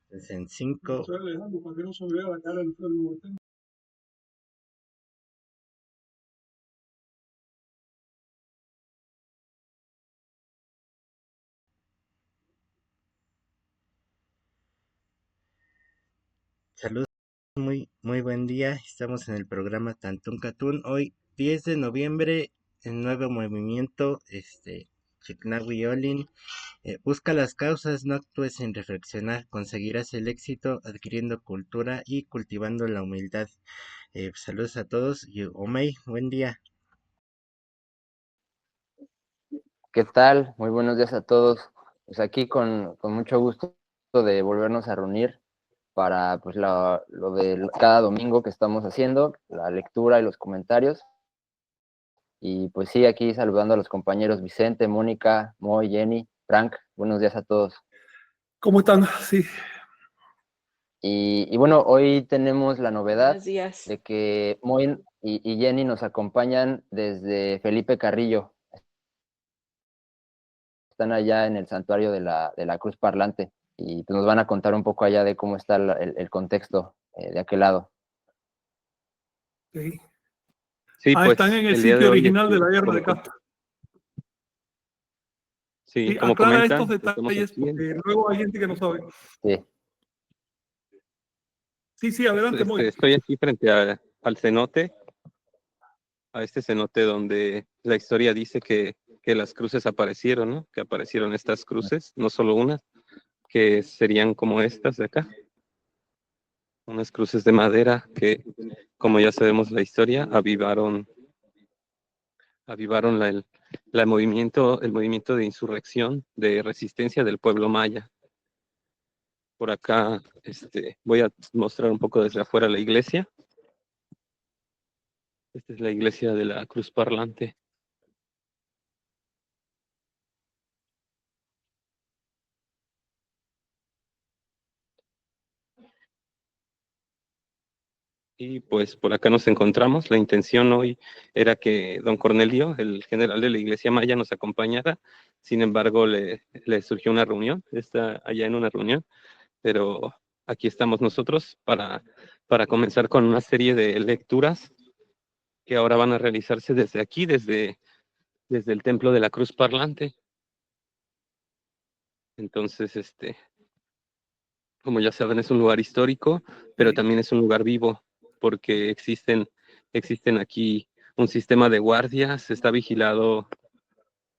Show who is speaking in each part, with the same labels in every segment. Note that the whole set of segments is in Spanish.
Speaker 1: Pues en cinco. Saludos, muy buen día. Estamos en el programa Tantún Catún. Hoy, 10 de noviembre, el nuevo movimiento, Chicnahui Olin. Busca las causas, no actúes sin reflexionar. Conseguirás el éxito adquiriendo cultura y cultivando la humildad. Saludos a todos y Omei, buen día.
Speaker 2: ¿Qué tal? Muy buenos días a todos. Pues aquí con mucho gusto de volvernos a reunir para pues lo de cada domingo que estamos haciendo, la lectura y los comentarios. Y pues sí, aquí saludando a los compañeros Vicente, Mónica, Moy, Jenny, Frank. Buenos días a todos.
Speaker 3: ¿Cómo están? Sí.
Speaker 2: Y bueno, hoy tenemos la novedad
Speaker 4: Buenos días.
Speaker 2: de que Moy y Jenny nos acompañan desde Felipe Carrillo. Están allá en el santuario de la Cruz Parlante y pues nos van a contar un poco allá de cómo está el contexto de aquel lado.
Speaker 3: Okay.
Speaker 5: Sí, pues
Speaker 3: están en el
Speaker 5: día
Speaker 3: sitio
Speaker 5: de hoy,
Speaker 3: original de la guerra de Castro.
Speaker 5: Sí,
Speaker 3: Sí,
Speaker 5: como
Speaker 3: aclara
Speaker 5: comentan,
Speaker 3: estos
Speaker 5: estamos
Speaker 3: detalles
Speaker 5: aquí
Speaker 3: porque luego hay gente que no sabe.
Speaker 2: Sí,
Speaker 3: adelante, Moy.
Speaker 5: estoy aquí frente al cenote, a este cenote donde la historia dice que las cruces aparecieron, ¿no? Que aparecieron estas cruces, no solo unas, que serían como estas de acá, unas cruces de madera que, como ya sabemos la historia, avivaron el movimiento de insurrección, de resistencia del pueblo maya. Por acá voy a mostrar un poco desde afuera la iglesia. Esta es la iglesia de la Cruz Parlante. Y pues por acá nos encontramos. La intención hoy era que don Cornelio, el general de la iglesia maya, nos acompañara. Sin embargo, le surgió una reunión, está allá en una reunión, pero aquí estamos nosotros para comenzar con una serie de lecturas que ahora van a realizarse desde aquí, desde el templo de la Cruz Parlante. Entonces, como ya saben, es un lugar histórico, pero también es un lugar vivo, porque existen aquí un sistema de guardias, está vigilado,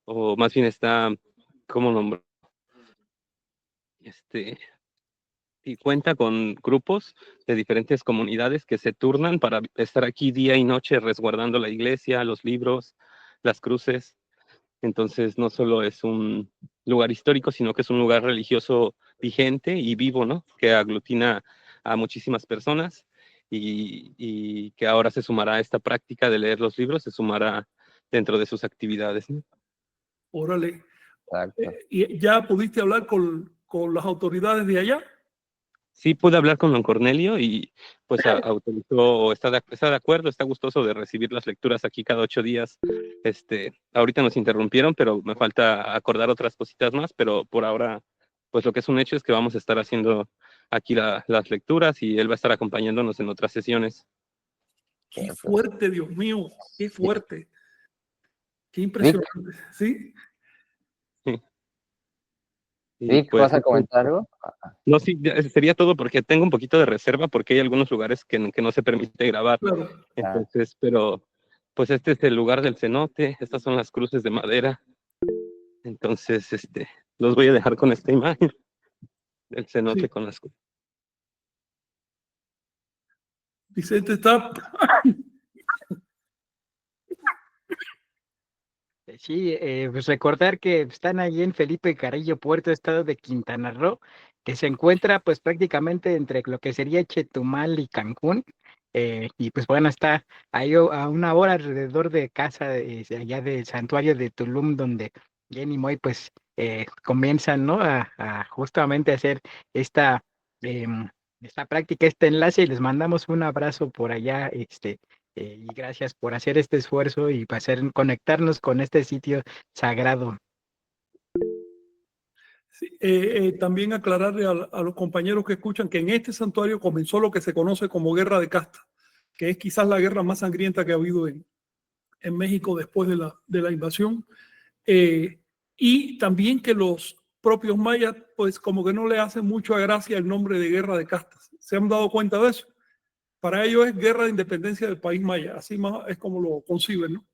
Speaker 5: o más bien está, ¿cómo nombro? Y cuenta con grupos de diferentes comunidades que se turnan para estar aquí día y noche resguardando la iglesia, los libros, las cruces. Entonces, no solo es un lugar histórico, sino que es un lugar religioso vigente y vivo, ¿no? Que aglutina a muchísimas personas y que ahora se sumará a esta práctica de leer los libros, se sumará dentro de sus actividades, ¿no?
Speaker 3: Órale. ¿Y ya pudiste hablar con las autoridades de allá?
Speaker 5: Sí, pude hablar con don Cornelio y pues autorizó, está de acuerdo, está gustoso de recibir las lecturas aquí cada 8 días. Ahorita nos interrumpieron, pero me falta acordar otras cositas más, pero por ahora, pues lo que es un hecho es que vamos a estar haciendo aquí las lecturas y él va a estar acompañándonos en otras sesiones.
Speaker 3: Qué fuerte, Dios mío, qué fuerte. Qué impresionante, ¿sí?
Speaker 2: Sí,
Speaker 5: Pues,
Speaker 2: ¿vas a comentar algo?
Speaker 5: No, sí, sería todo porque tengo un poquito de reserva porque hay algunos lugares que no se permite grabar.
Speaker 3: Claro.
Speaker 5: Entonces, pero pues este es el lugar del cenote, estas son las cruces de madera. Entonces, los voy a dejar con esta imagen del cenote con las cruces.
Speaker 3: Vicente está...
Speaker 6: Sí, pues recordar que están allí en Felipe Carrillo Puerto, estado de Quintana Roo, que se encuentra pues prácticamente entre lo que sería Chetumal y Cancún, y pues bueno, está ahí a una hora alrededor de casa de allá del santuario de Tulum, donde Jenny y Moy pues comienzan, ¿no? A justamente hacer esta, esta práctica, este enlace, y les mandamos un abrazo por allá, y gracias por hacer este esfuerzo y para conectarnos con este sitio sagrado.
Speaker 3: Sí, también aclararle a los compañeros que escuchan que en este santuario comenzó lo que se conoce como guerra de castas, que es quizás la guerra más sangrienta que ha habido en México después de la invasión. Y también que los propios mayas, pues como que no le hacen mucho a gracia el nombre de guerra de castas. ¿Se han dado cuenta de eso? Para ellos es guerra de independencia del país maya, así más es como lo conciben, ¿no?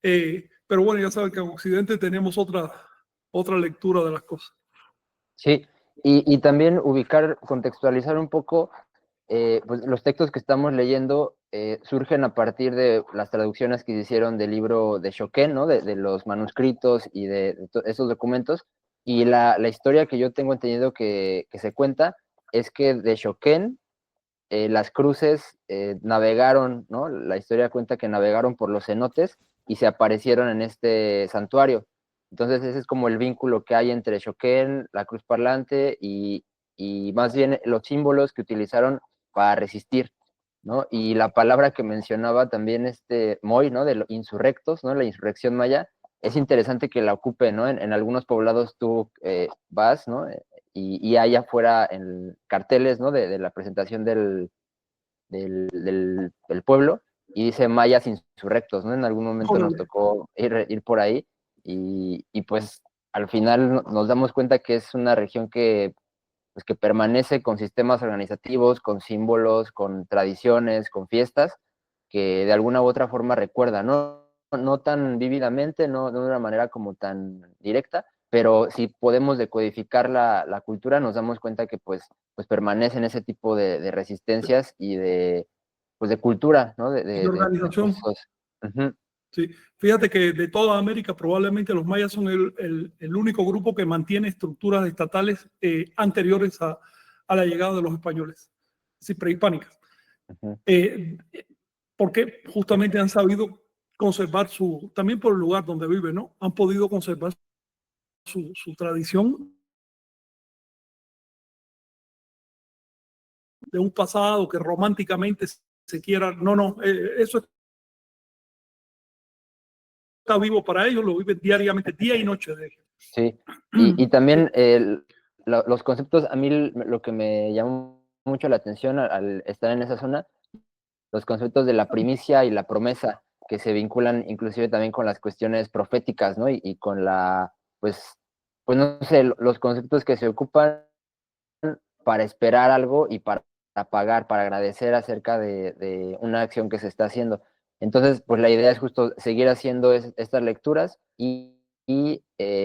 Speaker 3: Pero bueno, ya saben que en Occidente tenemos otra lectura de las cosas.
Speaker 2: Sí, y también ubicar, contextualizar un poco, pues los textos que estamos leyendo surgen a partir de las traducciones que se hicieron del libro de Shoken, ¿no? De los manuscritos y de esos documentos. Y la historia que yo tengo entendido que se cuenta es que de Shoken las cruces navegaron, ¿no? La historia cuenta que navegaron por los cenotes y se aparecieron en este santuario. Entonces ese es como el vínculo que hay entre Shoken, la cruz parlante y más bien los símbolos que utilizaron para resistir, ¿no? Y la palabra que mencionaba también Moy, ¿no? De los insurrectos, ¿no? La insurrección maya, es interesante que la ocupe, ¿no? En algunos poblados tú vas, ¿no? Y hay afuera en carteles, ¿no? De la presentación del pueblo y dice mayas insurrectos, ¿no? En algún momento nos tocó ir por ahí y pues al final nos damos cuenta que es una región pues que permanece con sistemas organizativos, con símbolos, con tradiciones, con fiestas, que de alguna u otra forma recuerda, no tan vívidamente, no de una manera como tan directa, pero si podemos decodificar la cultura, nos damos cuenta que pues permanecen ese tipo de resistencias y pues de cultura, ¿no?
Speaker 3: Y organización.
Speaker 2: Uh-huh.
Speaker 3: Sí, fíjate que de toda América probablemente los mayas son el único grupo que mantiene estructuras estatales anteriores a la llegada de los españoles, sí, prehispánicas.
Speaker 2: Uh-huh.
Speaker 3: Porque justamente han sabido conservar también por el lugar donde viven, ¿no? Han podido conservar su tradición de un pasado que románticamente se quiera. No, eso está vivo para ellos, lo viven diariamente, día y noche de ellos.
Speaker 2: Sí, y también los conceptos, a mí lo que me llamó mucho la atención al estar en esa zona, los conceptos de la primicia y la promesa, que se vinculan inclusive también con las cuestiones proféticas, ¿no? Y con pues no sé, los conceptos que se ocupan para esperar algo y para pagar, para agradecer acerca de una acción que se está haciendo. Entonces, pues la idea es justo seguir haciendo estas lecturas y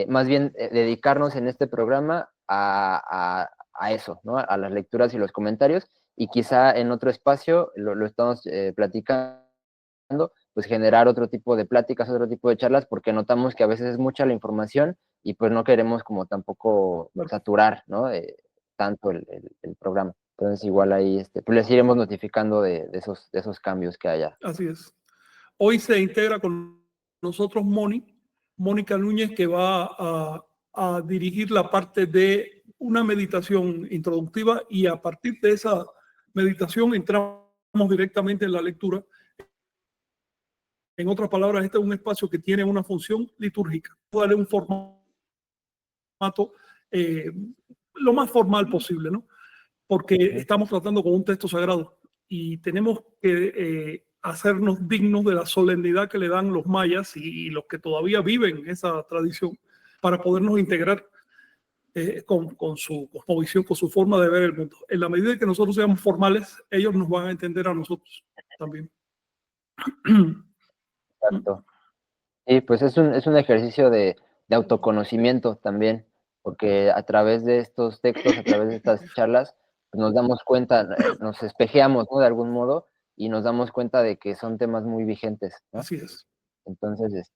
Speaker 2: más bien dedicarnos en este programa a eso, ¿no? A las lecturas y los comentarios, y quizá en otro espacio, lo estamos platicando, pues generar otro tipo de pláticas, otro tipo de charlas, porque notamos que a veces es mucha la información y pues no queremos como tampoco saturar, ¿no? Tanto el programa. Entonces igual ahí pues les iremos notificando de esos cambios que haya.
Speaker 3: Así es. Hoy se integra con nosotros Mónica Núñez, que va a dirigir la parte de una meditación introductiva, y a partir de esa meditación entramos directamente en la lectura. En otras palabras, este es un espacio que tiene una función litúrgica. Darle un formato lo más formal posible, ¿no? Porque estamos tratando con un texto sagrado y tenemos que hacernos dignos de la solemnidad que le dan los mayas y los que todavía viven esa tradición, para podernos integrar con su cosmovisión, con su forma de ver el mundo. En la medida que nosotros seamos formales, ellos nos van a entender a nosotros también.
Speaker 2: Exacto. Y pues es un ejercicio de autoconocimiento también, porque a través de estos textos, a través de estas charlas, pues nos damos cuenta, nos espejeamos, ¿no? De algún modo, y nos damos cuenta de que son temas muy vigentes, ¿no?
Speaker 3: Así es.
Speaker 2: Entonces,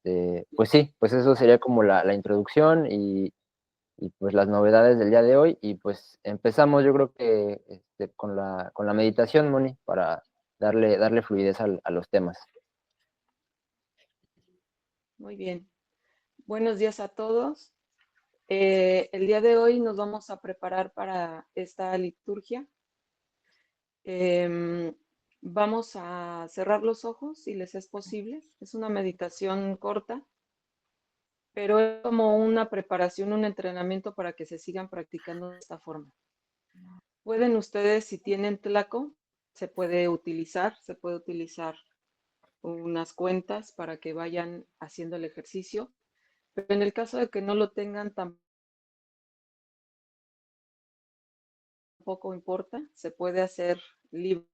Speaker 2: pues sí, pues eso sería como la introducción y pues las novedades del día de hoy, y pues empezamos yo creo que con la meditación, Moni, para darle fluidez a los temas.
Speaker 4: Muy bien. Buenos días a todos. El día de hoy nos vamos a preparar para esta liturgia. Vamos a cerrar los ojos si les es posible. Es una meditación corta. pero es como una preparación, un entrenamiento para que se sigan practicando de esta forma. Pueden ustedes, si tienen tlaco, se puede utilizar unas cuentas para que vayan haciendo el ejercicio, pero en el caso de que no lo tengan, tampoco importa, se puede hacer libre.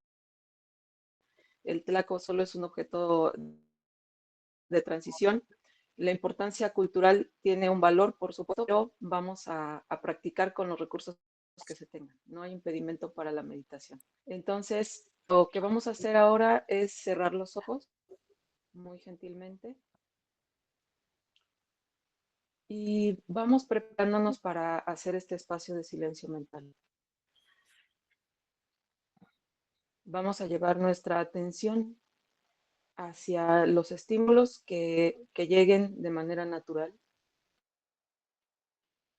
Speaker 4: El tlaco solo es un objeto de transición. La importancia cultural tiene un valor, por supuesto, pero vamos a practicar con los recursos que se tengan. No hay impedimento para la meditación. Entonces, lo que vamos a hacer ahora es cerrar los ojos muy gentilmente y vamos preparándonos para hacer este espacio de silencio mental. Vamos a llevar nuestra atención hacia los estímulos que lleguen de manera natural.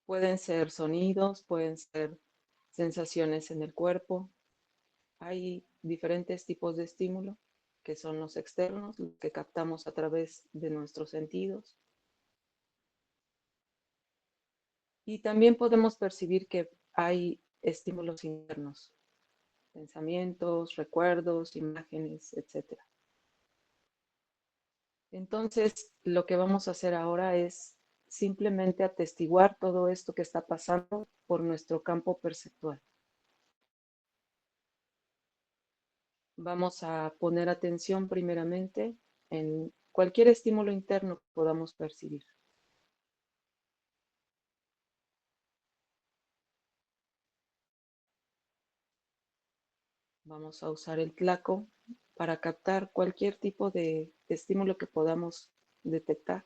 Speaker 4: Pueden ser sonidos, pueden ser sensaciones en el cuerpo. Hay diferentes tipos de estímulo que son los externos, los que captamos a través de nuestros sentidos. Y también podemos percibir que hay estímulos internos, pensamientos, recuerdos, imágenes, etc. Entonces, lo que vamos a hacer ahora es simplemente atestiguar todo esto que está pasando por nuestro campo perceptual. Vamos a poner atención primeramente en cualquier estímulo interno que podamos percibir. Vamos a usar el tlaco para captar cualquier tipo de estímulo que podamos detectar.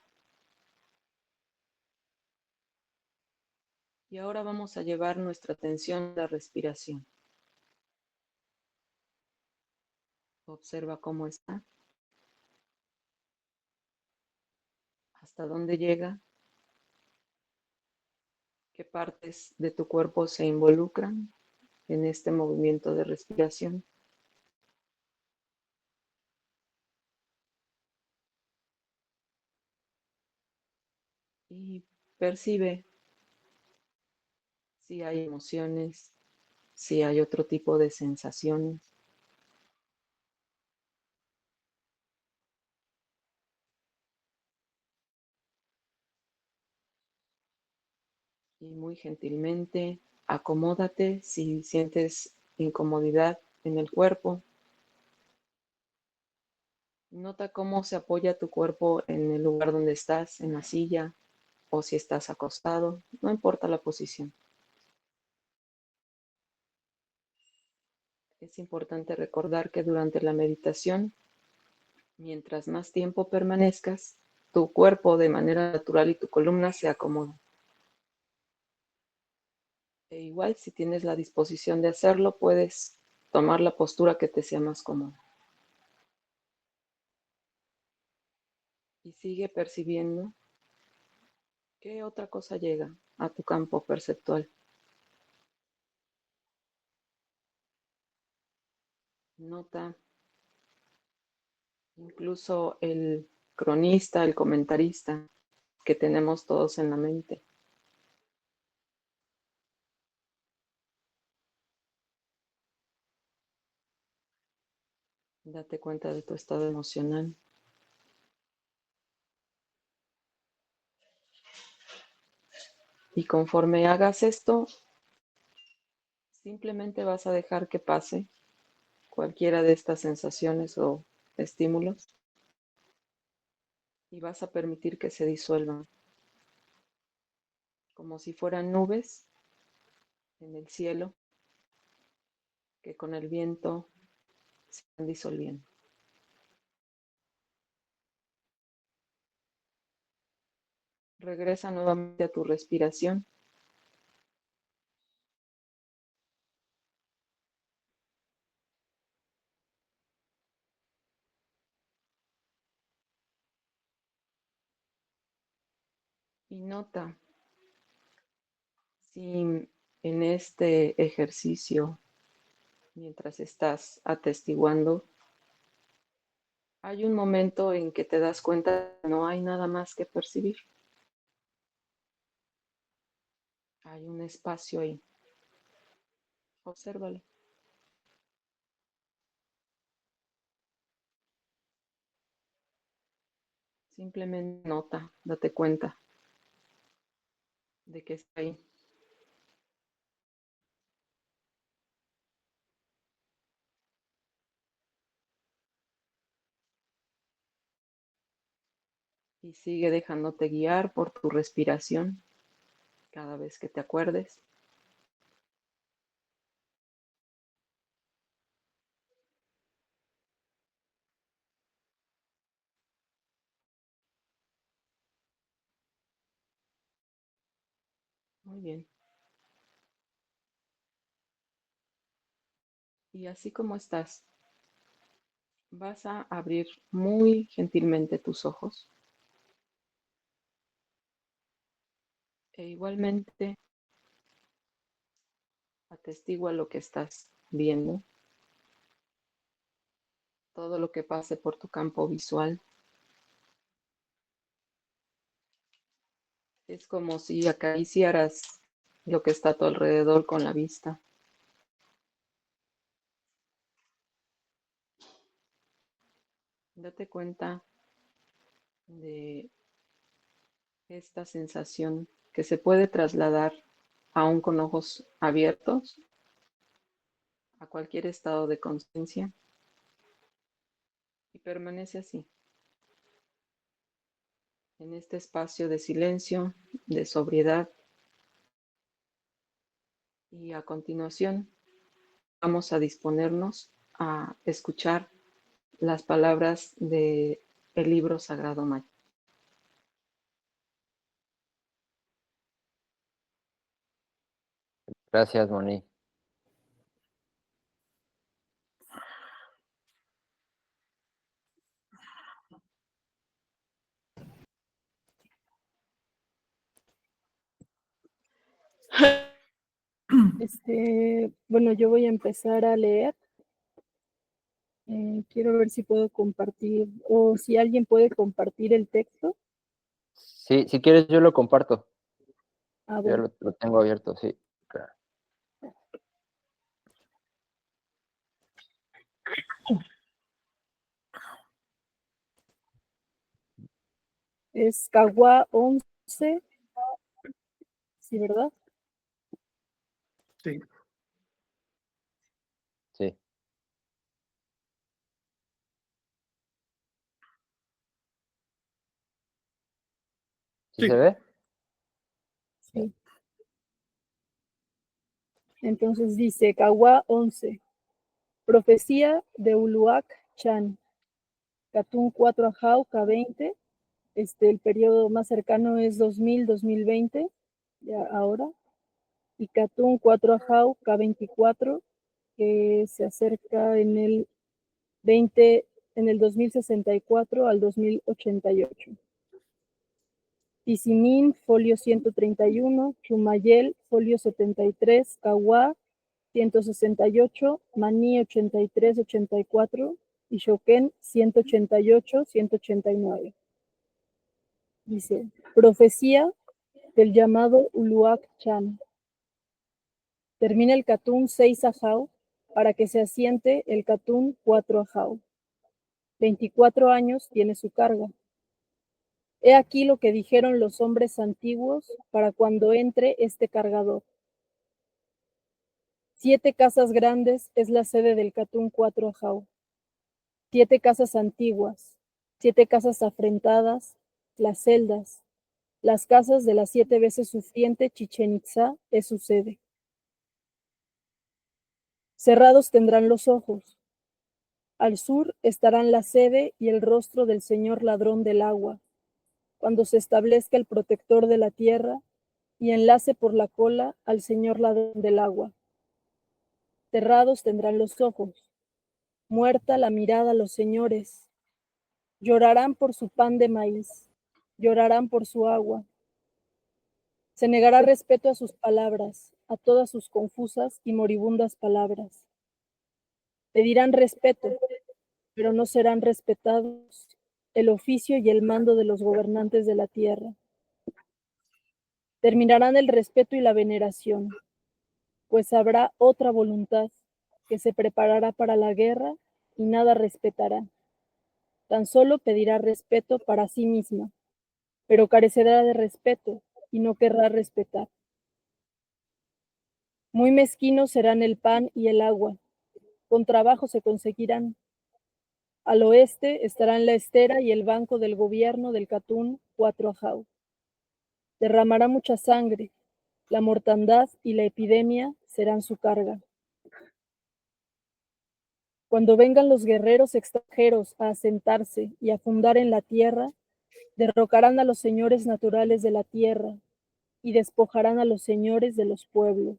Speaker 4: Y ahora vamos a llevar nuestra atención a la respiración. Observa cómo está, hasta dónde llega, qué partes de tu cuerpo se involucran en este movimiento de respiración. Y percibe si hay emociones, si hay otro tipo de sensaciones. Y muy gentilmente acomódate si sientes incomodidad en el cuerpo. Nota cómo se apoya tu cuerpo en el lugar donde estás, en la silla o si estás acostado, no importa la posición. Es importante recordar que durante la meditación, mientras más tiempo permanezcas, tu cuerpo de manera natural y tu columna se acomodan. E igual, si tienes la disposición de hacerlo, puedes tomar la postura que te sea más cómoda. Y sigue percibiendo qué otra cosa llega a tu campo perceptual. Nota incluso el cronista, el comentarista que tenemos todos en la mente. Date cuenta de tu estado emocional. Y conforme hagas esto, simplemente vas a dejar que pase cualquiera de estas sensaciones o estímulos y vas a permitir que se disuelvan, como si fueran nubes en el cielo que con el viento se van disolviendo. Regresa nuevamente a tu respiración. Y nota si en este ejercicio, mientras estás atestiguando, hay un momento en que te das cuenta que no hay nada más que percibir. Hay un espacio ahí. Obsérvalo. Simplemente nota, date cuenta de que está ahí. Y sigue dejándote guiar por tu respiración cada vez que te acuerdes. Muy bien. Y así como estás, vas a abrir muy gentilmente tus ojos. E igualmente atestigua lo que estás viendo, todo lo que pase por tu campo visual. Es como si acariciaras lo que está a tu alrededor con la vista. Date cuenta de esta sensación que se puede trasladar aún con ojos abiertos a cualquier estado de conciencia y permanece así, en este espacio de silencio, de sobriedad. Y a continuación vamos a disponernos a escuchar las palabras de el libro sagrado maya.
Speaker 2: Gracias, Moni.
Speaker 7: Bueno, yo voy a empezar a leer. Quiero ver si puedo compartir o si alguien puede compartir el texto.
Speaker 2: Sí, si quieres yo lo comparto.
Speaker 7: Ah,
Speaker 2: Ya
Speaker 7: bueno.
Speaker 2: lo tengo abierto, sí. Claro.
Speaker 7: Es Cagua 11, ¿sí, verdad?
Speaker 3: Sí.
Speaker 2: Sí. ¿Sí
Speaker 3: Sí.
Speaker 2: se ve?
Speaker 7: Sí. Entonces dice Cagua 11, profecía de Uluak Chan, Catún 4 Ajau K20. El periodo más cercano es 2000-2020, ya ahora. Y Catún 4 Ajau K24, que se acerca en el 2064 al 2088. Tizimín, folio 131, Chumayel, folio 73, Caguá, 168, Maní 83-84 y Xoquén 188-189. Dice, profecía del llamado Uluak Chan. Termina el Catún 6 Ajau para que se asiente el Catún 4 Ajau. 24 años tiene su carga. He aquí lo que dijeron los hombres antiguos para cuando entre este cargador. 7 casas grandes es la sede del Catún 4 Ajau. 7 casas antiguas, 7 casas afrentadas, las celdas, las casas de las 7 veces sufriente Chichen Itzá es su sede. Cerrados tendrán los ojos. Al sur estarán la sede y el rostro del Señor ladrón del agua, cuando se establezca el protector de la tierra y enlace por la cola al Señor ladrón del agua. Cerrados tendrán los ojos, muerta la mirada los señores. Llorarán por su pan de maíz, llorarán por su agua. Se negará respeto a sus palabras, a todas sus confusas y moribundas palabras. Pedirán respeto, pero no serán respetados el oficio y el mando de los gobernantes de la tierra. Terminarán el respeto y la veneración, pues habrá otra voluntad que se preparará para la guerra y nada respetará. Tan solo pedirá respeto para sí misma, pero carecerá de respeto y no querrá respetar. Muy mezquinos serán el pan y el agua, con trabajo se conseguirán. Al oeste estarán la estera y el banco del gobierno del Catún Cuatro-Ajau. Derramará mucha sangre, la mortandad y la epidemia serán su carga. Cuando vengan los guerreros extranjeros a asentarse y a fundar en la tierra, derrocarán a los señores naturales de la tierra y despojarán a los señores de los pueblos.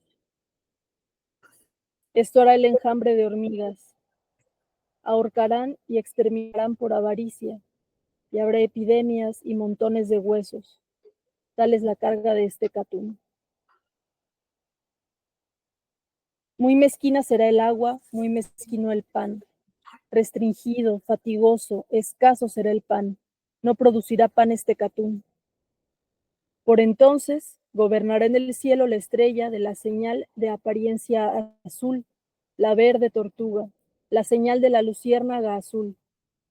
Speaker 7: Esto hará el enjambre de hormigas. Ahorcarán y exterminarán por avaricia, y habrá epidemias y montones de huesos. Tal es la carga de este Catún. Muy mezquina será el agua, muy mezquino el pan. Restringido, fatigoso, escaso será el pan. No producirá pan este Catún. Por entonces gobernará en el cielo la estrella de la señal de apariencia azul, la verde tortuga, la señal de la luciérnaga azul,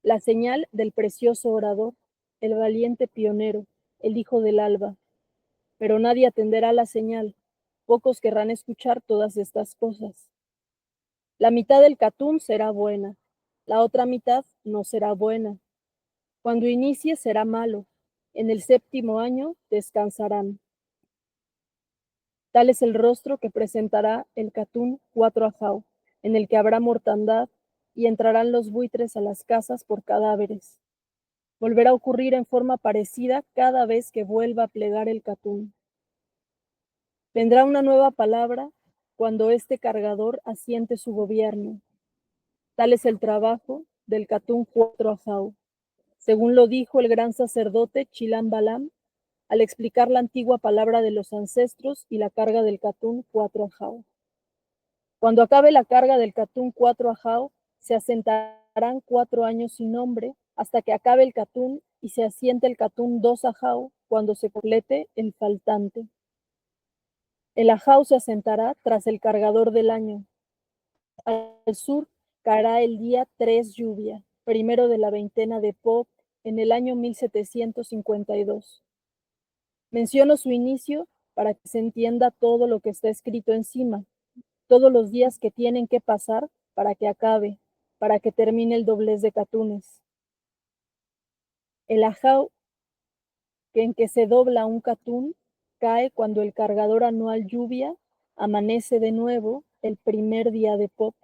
Speaker 7: la señal del precioso orador, el valiente pionero, el hijo del alba. Pero nadie atenderá a la señal, pocos querrán escuchar todas estas cosas. La mitad del Catún será buena, la otra mitad no será buena. Cuando inicie será malo, en el 7º año descansarán. Tal es el rostro que presentará el Catún Cuatro-Ajau, en el que habrá mortandad y entrarán los buitres a las casas por cadáveres. Volverá a ocurrir en forma parecida cada vez que vuelva a plegar el Catún. Vendrá una nueva palabra cuando este cargador asiente su gobierno. Tal es el trabajo del Catún Cuatro-Ajau, según lo dijo el gran sacerdote Chilam Balam al explicar la antigua palabra de los ancestros y la carga del Catún Cuatro-Ajau. Cuando acabe la carga del Catún Cuatro-Ajau, se asentarán 4 años sin nombre hasta que acabe el Catún y se asiente el Catún Dos-Ajau cuando se complete el faltante. El Ajau se asentará tras el cargador del año. Al sur caerá el día 3 lluvia, primero de la veintena de Pop, en el año 1752. Menciono su inicio para que se entienda todo lo que está escrito encima, todos los días que tienen que pasar para que acabe, para que termine el doblez de Catunes. El Ajau en que se dobla un Catún cae cuando el cargador anual lluvia amanece de nuevo el primer día de Pop.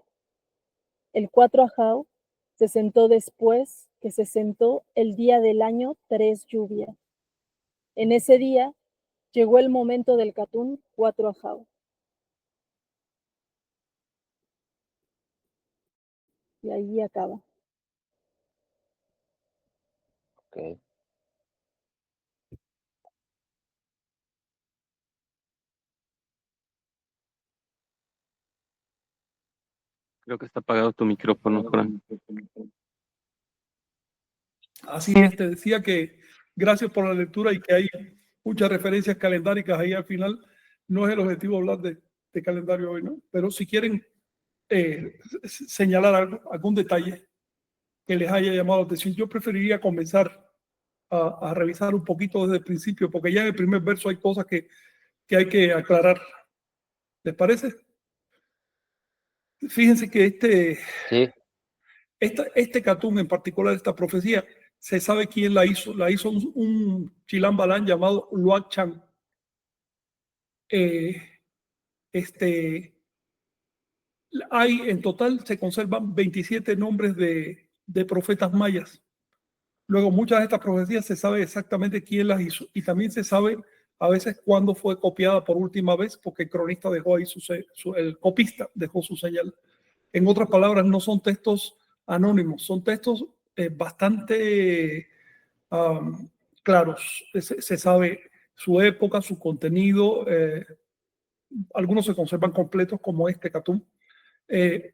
Speaker 7: El Cuatro-Ajau se sentó después que se sentó el día del año 3 lluvia. En ese día llegó el momento del Catún Cuatro-Ajau. Y ahí acaba.
Speaker 2: Ok.
Speaker 5: Creo que está apagado tu micrófono, Fran.
Speaker 3: Así es, te decía que gracias por la lectura y que hay muchas referencias calendáricas ahí al final. No es el objetivo hablar de calendario hoy, ¿no? Pero si quieren señalar algún detalle que les haya llamado la atención, yo preferiría comenzar a revisar un poquito desde el principio, porque ya en el primer verso hay cosas que hay que aclarar. ¿Les parece? Fíjense que
Speaker 2: Sí,
Speaker 3: este Catún en particular, esta profecía, se sabe quién la hizo. La hizo un Chilam Balam llamado Luak Chan. Hay en total, se conservan 27 nombres de profetas mayas. Luego, muchas de estas profecías se sabe exactamente quién las hizo y también se sabe a veces cuándo fue copiada por última vez, porque el cronista dejó ahí el copista dejó su señal. En otras palabras, no son textos anónimos, son textos bastante claros. Se sabe su época, su contenido. Algunos se conservan completos, como este Catún,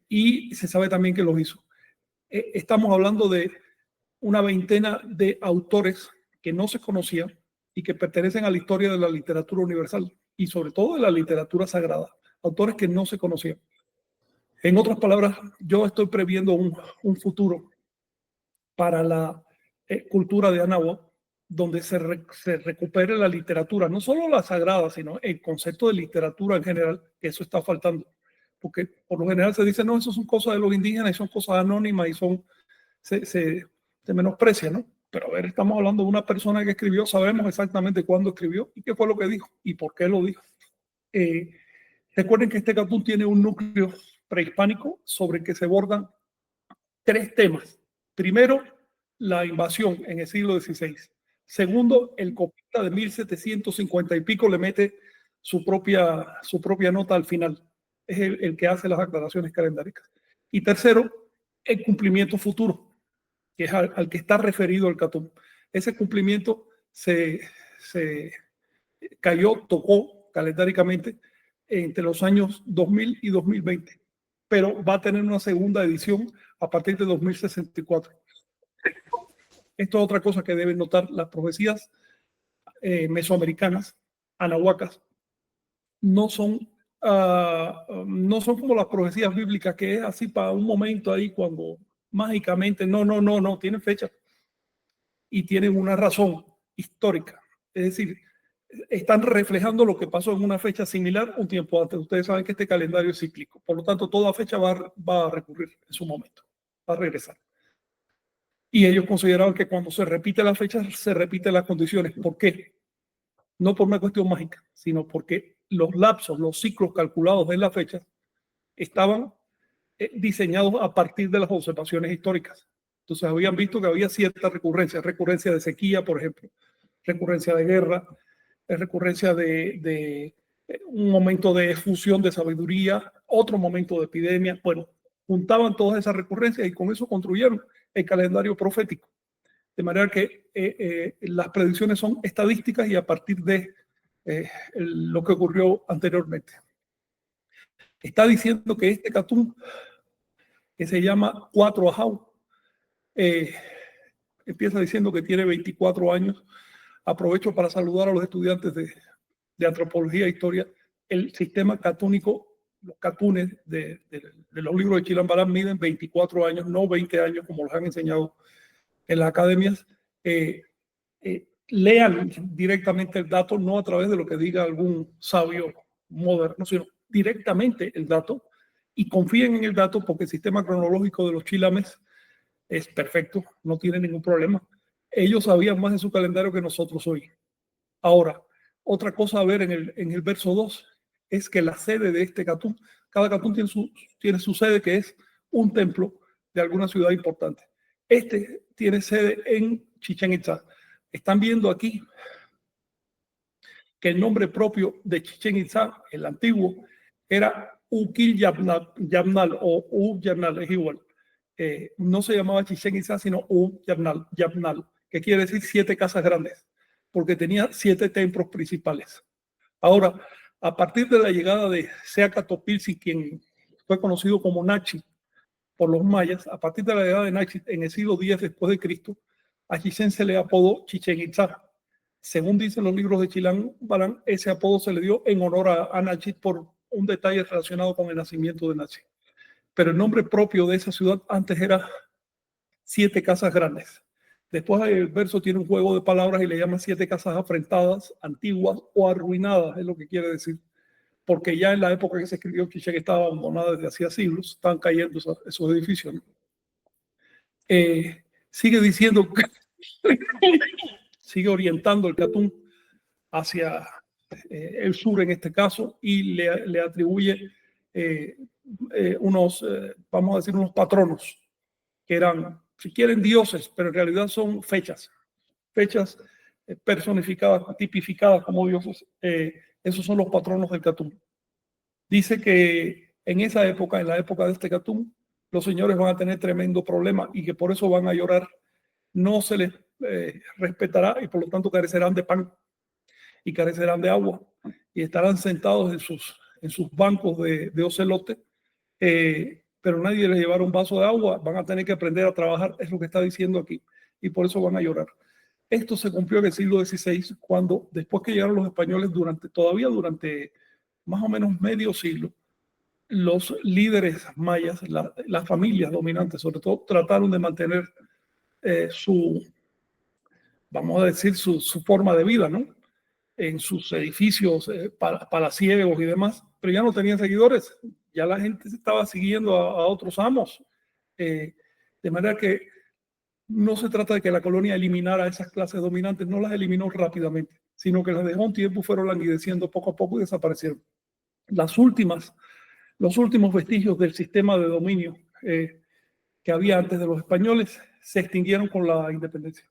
Speaker 3: y se sabe también que los hizo. Estamos hablando de una veintena de autores que no se conocían, y que pertenecen a la historia de la literatura universal y sobre todo de la literatura sagrada, autores que no se conocían. En otras palabras, yo estoy previendo un futuro para la cultura de Anáhuac, donde se recupere la literatura, no solo la sagrada, sino el concepto de literatura en general, que eso está faltando. Porque por lo general se dice, no, eso son cosas de los indígenas y son cosas anónimas y se menosprecia, ¿no? Pero a ver, estamos hablando de una persona que escribió, sabemos exactamente cuándo escribió y qué fue lo que dijo y por qué lo dijo. Recuerden que este catún tiene un núcleo prehispánico sobre el que se bordan 3 temas. Primero, la invasión en el siglo XVI. Segundo, el copista de 1750 y pico le mete su propia nota al final. Es el que hace las aclaraciones calendáricas. Y tercero, el cumplimiento futuro, que es al que está referido el catún. Ese cumplimiento se tocó calendáricamente entre los años 2000 y 2020, pero va a tener una segunda edición a partir de 2064. Esto es otra cosa que deben notar: las profecías mesoamericanas, anahuacas, no son como las profecías bíblicas, que es así para un momento ahí cuando mágicamente, no, tienen fecha y tienen una razón histórica. Es decir, están reflejando lo que pasó en una fecha similar un tiempo antes. Ustedes saben que este calendario es cíclico, por lo tanto toda fecha va a recurrir en su momento, va a regresar. Y ellos consideraban que cuando se repite la fecha, se repiten las condiciones. ¿Por qué? No por una cuestión mágica, sino porque los lapsos, los ciclos calculados de la fecha estaban diseñados a partir de las observaciones históricas. Entonces habían visto que había cierta recurrencia de sequía, por ejemplo, recurrencia de guerra, recurrencia de un momento de efusión de sabiduría, otro momento de epidemia. Bueno, juntaban todas esas recurrencias y con eso construyeron el calendario profético. De manera que las predicciones son estadísticas y a partir de lo que ocurrió anteriormente. Está diciendo que este catún, que se llama Cuatro Ajau, empieza diciendo que tiene 24 años. Aprovecho para saludar a los estudiantes de antropología e historia. El sistema catúnico, los catunes de los libros de Chilam Balam miden 24 años, no 20 años como los han enseñado en las academias. Lean directamente el dato, no a través de lo que diga algún sabio moderno, sino directamente el dato, y confíen en el dato, porque el sistema cronológico de los chilames es perfecto, no tiene ningún problema. Ellos sabían más de su calendario que nosotros hoy. Ahora, otra cosa a ver en el verso 2 es que la sede de este catún, cada catún tiene su sede, que es un templo de alguna ciudad importante. Este tiene sede en Chichén Itzá. Están viendo aquí que el nombre propio de Chichén Itzá, el antiguo, era Uquil Yabnal o U-Yabnal, es igual. No se llamaba Chichén Itzá, sino Yabnal, que quiere decir 7 casas grandes, porque tenía 7 templos principales. Ahora, a partir de la llegada de Seacatopilsi, quien fue conocido como Nachi por los mayas, a partir de la llegada de Nachi en el siglo X después de Cristo, a Chichén se le apodó Chichén Itzá. Según dicen los libros de Chilam Balam, ese apodo se le dio en honor a Nachi por un detalle relacionado con el nacimiento de Nachi. Pero el nombre propio de esa ciudad antes era 7 casas grandes. Después el verso tiene un juego de palabras y le llama 7 casas afrentadas, antiguas o arruinadas, es lo que quiere decir. Porque ya en la época que se escribió Chichén estaba abandonada desde hacía siglos, estaban cayendo esos edificios, ¿no? Sigue diciendo que sigue orientando el catún hacia el sur en este caso, y le atribuye unos patronos que eran, si quieren, dioses, pero en realidad son fechas personificadas, tipificadas como dioses. Esos son los patronos del catún. Dice que en esa época, en la época de este catún, los señores van a tener tremendo problema y que por eso van a llorar. No se les respetará y por lo tanto carecerán de pan y carecerán de agua y estarán sentados en sus bancos de ocelote, pero nadie les llevará un vaso de agua. Van a tener que aprender a trabajar, es lo que está diciendo aquí, y por eso van a llorar. Esto se cumplió en el siglo XVI, cuando después que llegaron los españoles, durante más o menos medio siglo, los líderes mayas, las familias dominantes sobre todo, trataron de mantener vamos a decir, su forma de vida, ¿no? En sus edificios palaciegos y demás, pero ya no tenían seguidores, ya la gente se estaba siguiendo a otros amos, de manera que no se trata de que la colonia eliminara a esas clases dominantes, no las eliminó rápidamente, sino que las dejó un tiempo, fueron languideciendo poco a poco y desaparecieron. Los últimos vestigios del sistema de dominio que había antes de los españoles se extinguieron con la independencia.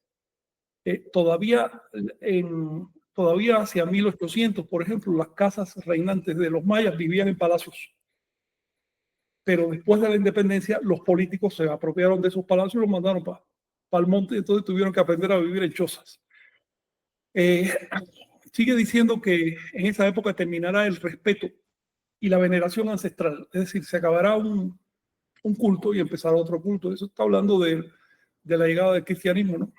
Speaker 3: Todavía hacia 1800, por ejemplo, las casas reinantes de los mayas vivían en palacios. Pero después de la independencia, los políticos se apropiaron de esos palacios y los mandaron para el monte, y entonces tuvieron que aprender a vivir en chozas. Sigue diciendo que en esa época terminará el respeto y la veneración ancestral, es decir, se acabará un culto y empezará otro culto. Eso está hablando de la llegada del cristianismo, ¿no?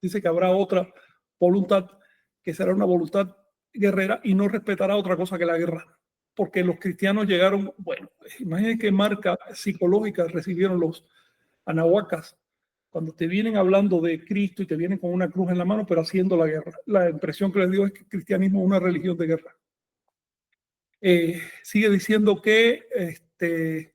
Speaker 3: Dice que habrá otra voluntad, que será una voluntad guerrera y no respetará otra cosa que la guerra. Porque los cristianos llegaron, bueno, imagínense qué marca psicológica recibieron los anahuacas cuando te vienen hablando de Cristo y te vienen con una cruz en la mano, pero haciendo la guerra. La impresión que les dio es que el cristianismo es una religión de guerra. Sigue diciendo que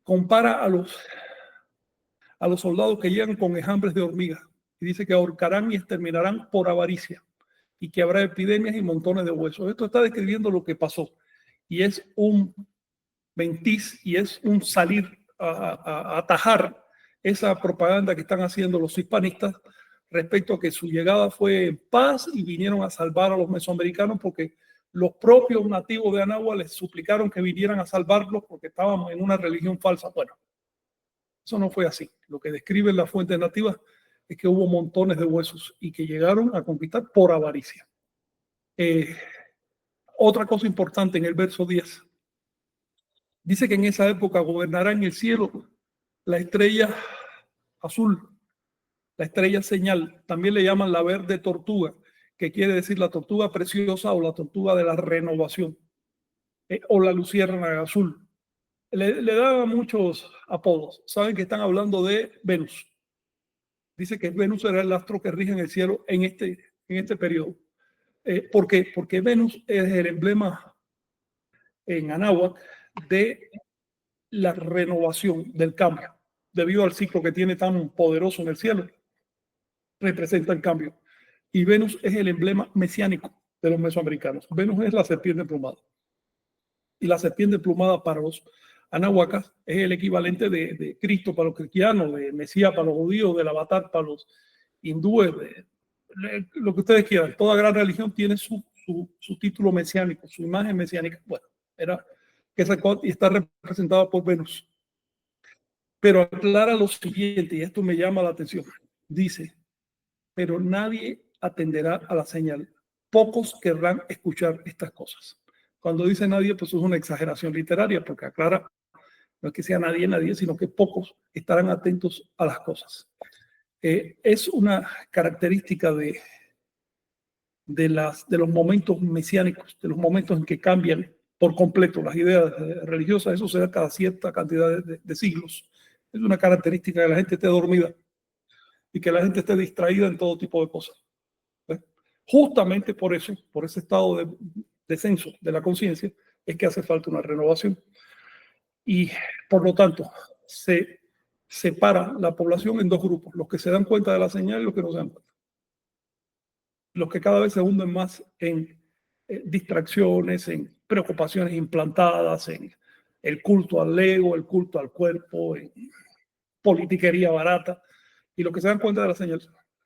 Speaker 3: compara a los soldados que llegan con enjambres de hormigas y dice que ahorcarán y exterminarán por avaricia y que habrá epidemias y montones de huesos. Esto está describiendo lo que pasó y es un mentiz y es un salir a atajar esa propaganda que están haciendo los hispanistas respecto a que su llegada fue en paz y vinieron a salvar a los mesoamericanos porque los propios nativos de Anáhuac les suplicaron que vinieran a salvarlos porque estábamos en una religión falsa. Bueno, eso no fue así. Lo que describen las fuentes nativas es que hubo montones de huesos y que llegaron a conquistar por avaricia. Otra cosa importante en el verso 10. Dice que en esa época gobernará en el cielo la estrella azul, la estrella señal. También le llaman la verde tortuga, que quiere decir la tortuga preciosa o la tortuga de la renovación, o la luciérnaga azul. Le daban muchos apodos. Saben que están hablando de Venus. Dice que Venus era el astro que rige en el cielo en este periodo. ¿Por qué? Porque Venus es el emblema en Anáhuac de la renovación, del cambio. Debido al ciclo que tiene tan poderoso en el cielo, representa el cambio. Y Venus es el emblema mesiánico de los mesoamericanos. Venus es la serpiente emplumada. Y la serpiente emplumada para los anahuacas es el equivalente de Cristo para los cristianos, de Mesías para los judíos, del Avatar para los hindúes, lo que ustedes quieran. Toda gran religión tiene su título mesiánico, su imagen mesiánica. Bueno, era que está representada por Venus. Pero aclara lo siguiente, y esto me llama la atención. Dice, pero nadie atenderá a la señal. Pocos querrán escuchar estas cosas. Cuando dice nadie, pues es una exageración literaria, porque aclara, no es que sea nadie, sino que pocos estarán atentos a las cosas. Es una característica de los momentos mesiánicos, de los momentos en que cambian por completo las ideas religiosas. Eso se da cada cierta cantidad de siglos. Es una característica que la gente esté dormida y que la gente esté distraída en todo tipo de cosas. Justamente por eso, por ese estado de descenso de la conciencia, es que hace falta una renovación. Y por lo tanto, se separa la población en dos grupos, los que se dan cuenta de la señal y los que no se dan cuenta. Los que cada vez se hunden más en distracciones, en preocupaciones implantadas, en el culto al ego, el culto al cuerpo, en politiquería barata, y los que se dan cuenta de la señal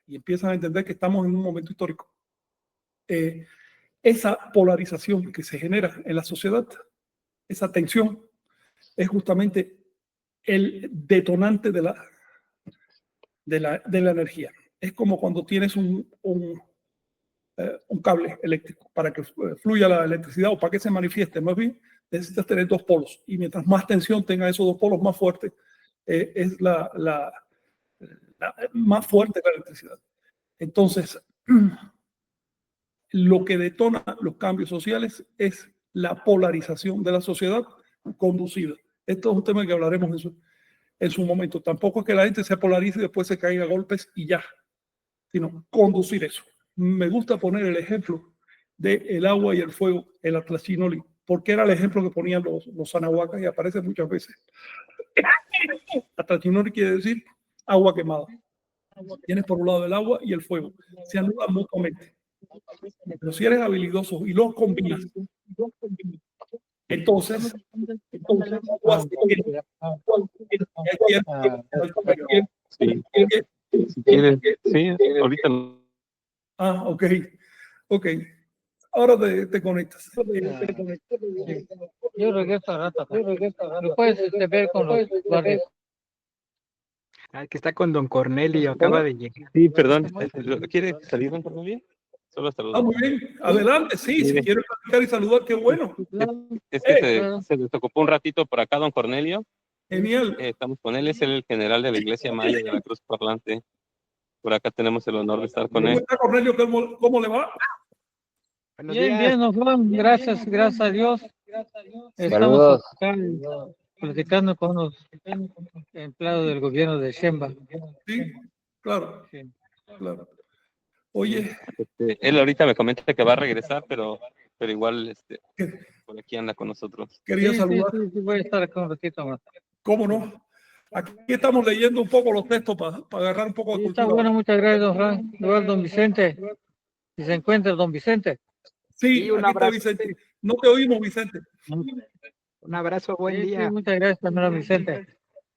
Speaker 3: y empiezan a entender que estamos en un momento histórico. Esa polarización que se genera en la sociedad, esa tensión, es justamente el detonante de la energía. Es como cuando tienes un cable eléctrico para que fluya la electricidad o para que se manifieste. Más bien, necesitas tener dos polos. Y mientras más tensión tenga esos dos polos, más fuerte es más fuerte la electricidad. Entonces, lo que detona los cambios sociales es la polarización de la sociedad conducida. Esto es un tema que hablaremos en su momento. Tampoco es que la gente se polarice y después se caiga a golpes y ya, sino conducir eso. Me gusta poner el ejemplo del agua y el fuego, el Atlachinoli, porque era el ejemplo que ponían los anahuacas y aparece muchas veces. Atlachinoli quiere decir agua quemada. Tienes por un lado el agua y el fuego. Se anulan mutuamente. Pero si eres habilidoso y los combinas, entonces
Speaker 5: Sí, si quieres, sí, ahorita no.
Speaker 3: ok. Ahora te conectas.
Speaker 8: Yo regreso a rato. Lo puedes ver con los guardias.
Speaker 6: Que está con don Cornelio, acaba de llegar.
Speaker 5: Sí, perdón. ¿Quiere salir, don Cornelio? Solo saludar.
Speaker 3: Muy bien. Adelante, sí, si quieres platicar y saludar, qué bueno.
Speaker 5: Es que se desocupó un ratito por acá, don Cornelio.
Speaker 3: Genial.
Speaker 5: Estamos con él, es el general de la Iglesia Maya de la Cruz Parlante. Por acá tenemos el honor de estar con
Speaker 3: ¿Cómo
Speaker 5: él.
Speaker 3: está, Cornelio? ¿Cómo le va?
Speaker 6: Buenos
Speaker 8: Bien,
Speaker 6: días.
Speaker 8: bien, don Juan, gracias a Dios.
Speaker 2: Saludos.
Speaker 8: Estamos acá platicando con los empleados del gobierno de Shemba.
Speaker 3: Sí, claro,
Speaker 8: Sí.
Speaker 3: claro. Oye,
Speaker 5: Él ahorita me comenta que va a regresar, pero igual
Speaker 3: ¿qué?
Speaker 5: por aquí anda con nosotros.
Speaker 3: Quería saludar.
Speaker 8: Sí, voy a estar acá un ratito más.
Speaker 3: ¿Cómo no? Aquí estamos leyendo un poco los textos para agarrar un poco de
Speaker 8: Sí, está
Speaker 3: cultura.
Speaker 8: bueno, muchas gracias, don Juan. Igual, don Vicente. Si se encuentra don Vicente.
Speaker 3: Sí,
Speaker 6: un
Speaker 3: aquí está
Speaker 6: abrazo.
Speaker 3: Vicente. No te oímos, Vicente.
Speaker 6: Un abrazo, buen
Speaker 8: Sí,
Speaker 6: día.
Speaker 8: muchas gracias también a Vicente.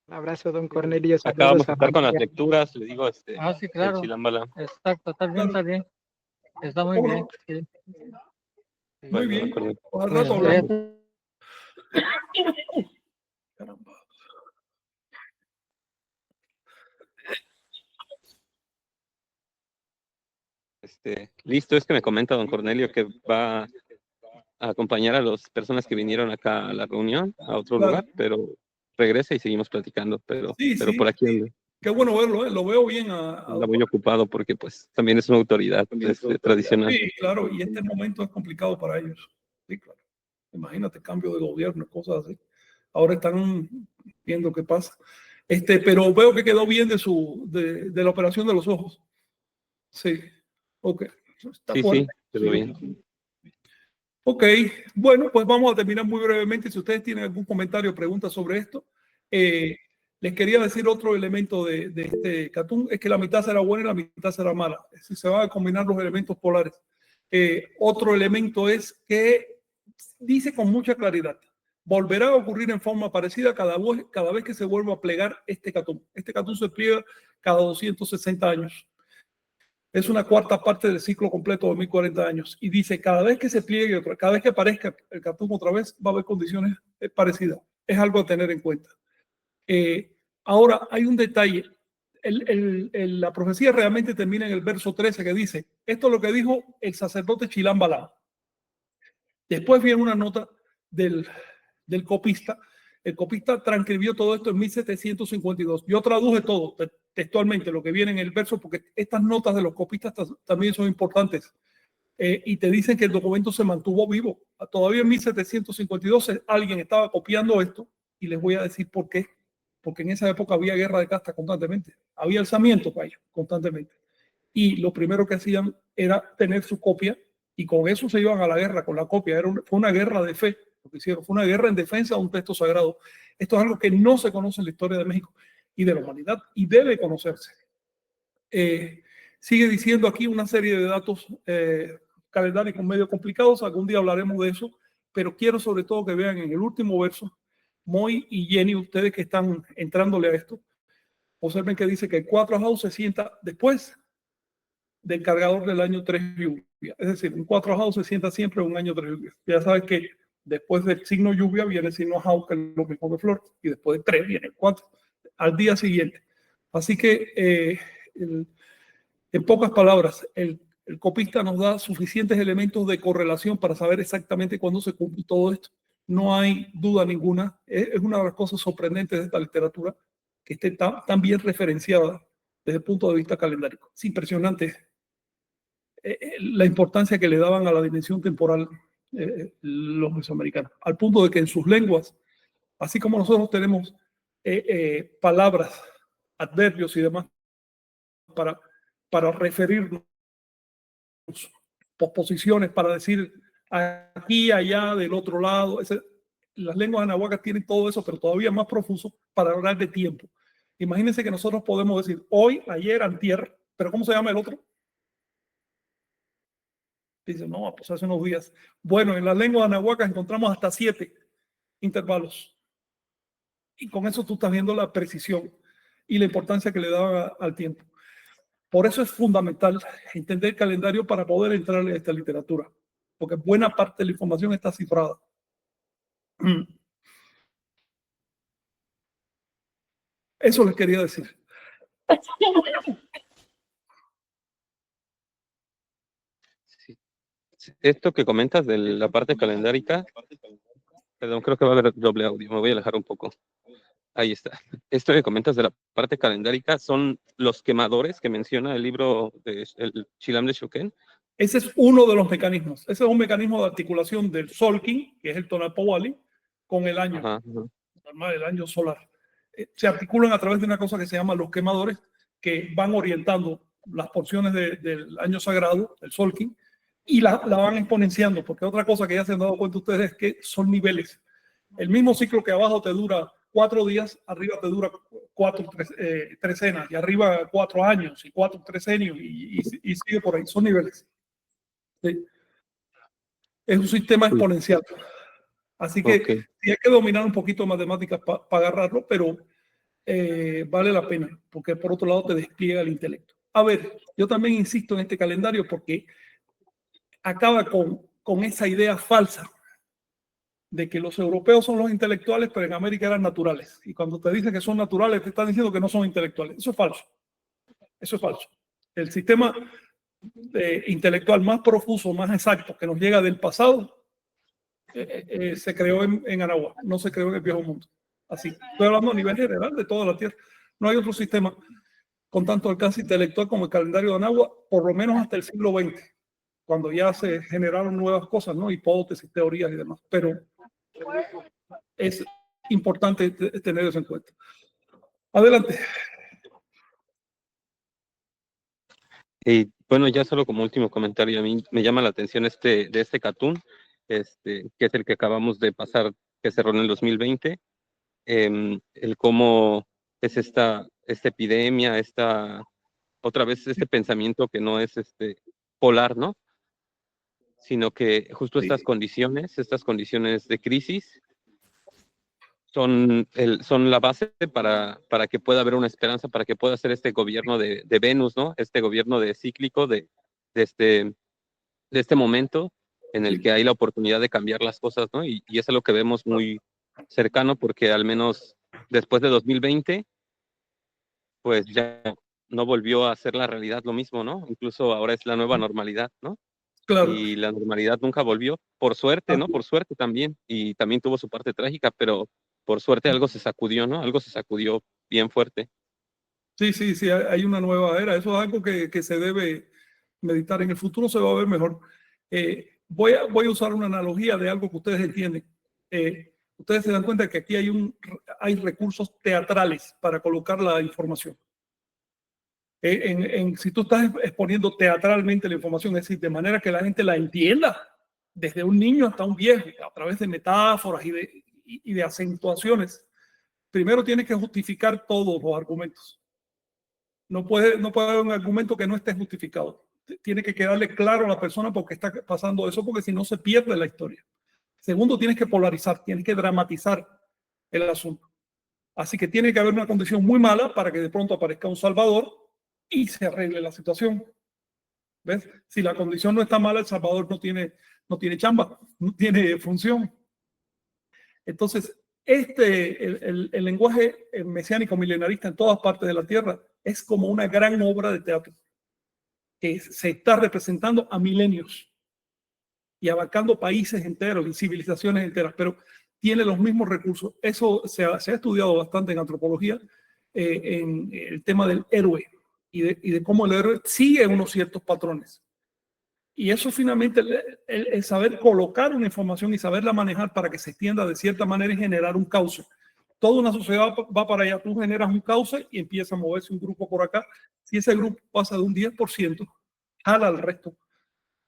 Speaker 6: Un abrazo, don Cornelio.
Speaker 5: Acá vamos a
Speaker 6: Saludos
Speaker 5: estar con las
Speaker 6: familia.
Speaker 5: lecturas, le digo,
Speaker 8: Sí,
Speaker 5: el
Speaker 8: claro.
Speaker 5: Chilambala.
Speaker 8: Exacto, está bien, está bien. Está muy
Speaker 3: ¿Cómo
Speaker 8: bien.
Speaker 3: no?
Speaker 8: Sí.
Speaker 3: Muy
Speaker 5: Bueno,
Speaker 3: bien.
Speaker 5: de acuerdo.
Speaker 3: Al
Speaker 8: Bueno,
Speaker 3: rato hablamos. Caramba.
Speaker 5: Listo, es que me comenta don Cornelio que va a acompañar a las personas que vinieron acá a la reunión, a otro
Speaker 3: Claro.
Speaker 5: lugar, pero regresa y seguimos platicando, pero
Speaker 3: Sí,
Speaker 5: por aquí ando.
Speaker 3: Qué bueno verlo, ¿eh? Lo veo bien.
Speaker 5: Anda muy ocupado porque pues también es una autoridad tradicional.
Speaker 3: Sí, claro, y este momento es complicado para ellos. Sí, claro. Imagínate, cambio de gobierno, cosas así. Ahora están viendo qué pasa. Pero veo que quedó bien de la operación de los ojos. Sí, ok. Está
Speaker 5: Sí,
Speaker 3: fuerte.
Speaker 5: quedó bien.
Speaker 3: Ok, bueno, pues vamos a terminar muy brevemente. Si ustedes tienen algún comentario o pregunta sobre esto, les quería decir otro elemento de este cartoon, es que la mitad será buena y la mitad será mala. Es decir, se van a combinar los elementos polares. Otro elemento es que dice con mucha claridad, volverá a ocurrir en forma parecida cada vez que se vuelva a plegar este cartoon. Este cartoon se pliega cada 260 años. Es una cuarta parte del ciclo completo de 1040 años. Y dice, cada vez que se pliegue, cada vez que aparezca el cartoon otra vez, va a haber condiciones parecidas. Es algo a tener en cuenta. Ahora, hay un detalle. La profecía realmente termina en el verso 13 que dice, esto es lo que dijo el sacerdote Chilán Balán. Después viene una nota del copista. El copista transcribió todo esto en 1752. Yo traduje todo textualmente, lo que viene en el verso, porque estas notas de los copistas también son importantes. Y te dicen que el documento se mantuvo vivo. Todavía en 1752 alguien estaba copiando esto, y les voy a decir por qué. Porque en esa época había guerra de casta constantemente. Había alzamiento para ellos constantemente. Y lo primero que hacían era tener su copia, y con eso se iban a la guerra, con la copia. Fue una guerra de fe, lo que hicieron. Fue una guerra en defensa de un texto sagrado. Esto es algo que no se conoce en la historia de México y de la humanidad, y debe conocerse. Sigue diciendo aquí una serie de datos calendáricos medio complicados. Algún día hablaremos de eso, pero quiero sobre todo que vean en el último verso, Moy y Jenny, ustedes que están entrándole a esto, observen que dice que el 4 house se sienta después del cargador del año 3 lluvia. Es decir, un 4 house se sienta siempre un año 3 lluvia. Ya sabes que después del signo lluvia viene el signo house, que es lo mismo que flor, y después de 3 viene el 4 al día siguiente. Así que en pocas palabras, el copista nos da suficientes elementos de correlación para saber exactamente cuándo se cumple todo esto. No hay duda ninguna. Es una de las cosas sorprendentes de esta literatura, que esté tan bien referenciada desde el punto de vista calendárico. Es impresionante la importancia que le daban a la dimensión temporal los mesoamericanos, al punto de que en sus lenguas, así como nosotros tenemos palabras, adverbios y demás para referirnos, posposiciones, para decir aquí, allá, del otro lado. Las lenguas anahuacas tienen todo eso, pero todavía más profuso para hablar de tiempo. Imagínense que nosotros podemos decir hoy, ayer, antier, pero ¿cómo se llama el otro? Dice, no, pues hace unos días. Bueno, en las lenguas anahuacas encontramos hasta 7 intervalos. Y con eso tú estás viendo la precisión y la importancia que le daban al tiempo. Por eso es fundamental entender el calendario para poder entrar en esta literatura, porque buena parte de la información está cifrada. Eso les quería decir.
Speaker 5: Sí. Esto que comentas de la parte calendárica, perdón, creo que va a haber doble audio, me voy a alejar un poco. Ahí está. Esto que comentas de la parte calendárica son los quemadores que menciona el libro de el Chilam de Shoken.
Speaker 3: Ese es uno de los mecanismos. Ese es un mecanismo de articulación del Solkin, que es el Tonalpowali, con el año, normal, el año solar. Se articulan a través de una cosa que se llama los quemadores, que van orientando las porciones del año sagrado, el Solkin, y la van exponenciando, porque otra cosa que ya se han dado cuenta ustedes es que son niveles. El mismo ciclo que abajo te dura 4 días, arriba te dura 4 trecenas, y arriba 4 años, y 4 trecenios, y sigue por ahí. Son niveles. ¿Sí? Es un sistema exponencial. Así que sí hay que dominar un poquito de matemáticas para agarrarlo, pero vale la pena, porque por otro lado te despliega el intelecto. A ver, yo también insisto en este calendario porque acaba con esa idea falsa de que los europeos son los intelectuales, pero en América eran naturales. Y cuando te dicen que son naturales, te están diciendo que no son intelectuales. Eso es falso. Eso es falso. El sistema intelectual más profuso, más exacto, que nos llega del pasado, se creó en Anáhuac, no se creó en el Viejo Mundo. Así, estoy hablando a nivel general de toda la Tierra. No hay otro sistema con tanto alcance intelectual como el calendario de Anáhuac, por lo menos hasta el siglo XX, cuando ya se generaron nuevas cosas, ¿no? Hipótesis, teorías y demás. Pero es importante tener eso en cuenta. Adelante.
Speaker 5: Y bueno, ya solo como último comentario, a mí me llama la atención de este cartoon, que es el que acabamos de pasar, que cerró en el 2020, el cómo es esta epidemia, otra vez este pensamiento que no es polar, ¿no? Sino que justo estas condiciones de crisis son la base para que pueda haber una esperanza, para que pueda ser este gobierno de Venus, ¿no? Este gobierno cíclico de este momento en el que hay la oportunidad de cambiar las cosas, ¿no? Y eso es lo que vemos muy cercano, porque al menos después de 2020, pues ya no volvió a ser la realidad lo mismo, ¿no? Incluso ahora es la nueva normalidad, ¿no?
Speaker 3: Claro.
Speaker 5: Y la normalidad nunca volvió, por suerte, ¿no? Por suerte también, y también tuvo su parte trágica, pero por suerte algo se sacudió, ¿no? Algo se sacudió bien fuerte.
Speaker 3: Sí, hay una nueva era. Eso es algo que se debe meditar. En el futuro se va a ver mejor. Voy a usar una analogía de algo que ustedes entienden. Ustedes se dan cuenta que aquí hay recursos teatrales para colocar la información. Si tú estás exponiendo teatralmente la información, es decir, de manera que la gente la entienda, desde un niño hasta un viejo, a través de metáforas y de acentuaciones, primero tienes que justificar todos los argumentos. No puede haber un argumento que no esté justificado. Tiene que quedarle claro a la persona por qué está pasando eso, porque si no se pierde la historia. Segundo, tienes que polarizar, tienes que dramatizar el asunto. Así que tiene que haber una condición muy mala para que de pronto aparezca un salvador y se arregle la situación. ¿Ves? Si la condición no está mala, el salvador no tiene chamba, no tiene función. Entonces, el lenguaje mesiánico milenarista en todas partes de la Tierra es como una gran obra de teatro que se está representando a milenios y abarcando países enteros y civilizaciones enteras, pero tiene los mismos recursos. Eso se ha estudiado bastante en antropología, en el tema del héroe y de cómo el héroe sigue unos ciertos patrones. Y eso finalmente, el saber colocar una información y saberla manejar para que se extienda de cierta manera y generar un cauce. Toda una sociedad va para allá, tú generas un cauce y empieza a moverse un grupo por acá. Si ese grupo pasa de un 10%, jala al resto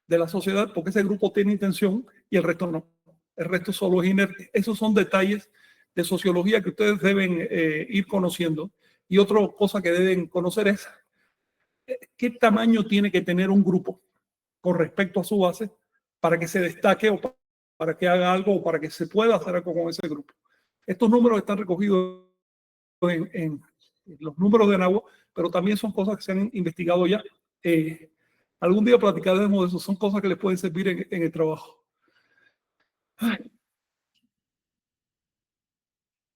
Speaker 3: de la sociedad porque ese grupo tiene intención y el resto no. El resto solo es inerte. Esos son detalles de sociología que ustedes deben ir conociendo. Y otra cosa que deben conocer es qué tamaño tiene que tener un grupo con respecto a su base para que se destaque o para que haga algo o para que se pueda hacer algo con ese grupo. Estos números están recogidos en los números de Nahua, pero también son cosas que se han investigado ya. Algún día platicaremos de eso, son cosas que les pueden servir en el trabajo. Ay.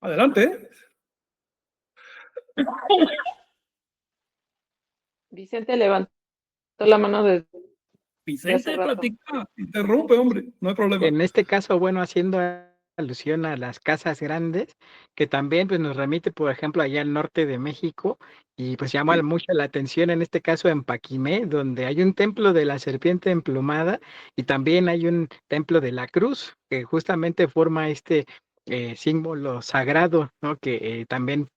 Speaker 3: Adelante.
Speaker 4: Vicente levantó la mano de
Speaker 3: Vicente,
Speaker 4: hace rato.
Speaker 3: platica, interrumpe, hombre, no hay problema.
Speaker 6: En este caso, bueno, haciendo alusión a las casas grandes, que también pues, nos remite, por ejemplo, allá al norte de México, y pues llama
Speaker 3: Sí.
Speaker 6: mucho la atención en este caso en Paquimé, donde hay un templo de la serpiente emplumada y también hay un templo de la cruz, que justamente forma este símbolo sagrado, ¿no? Que también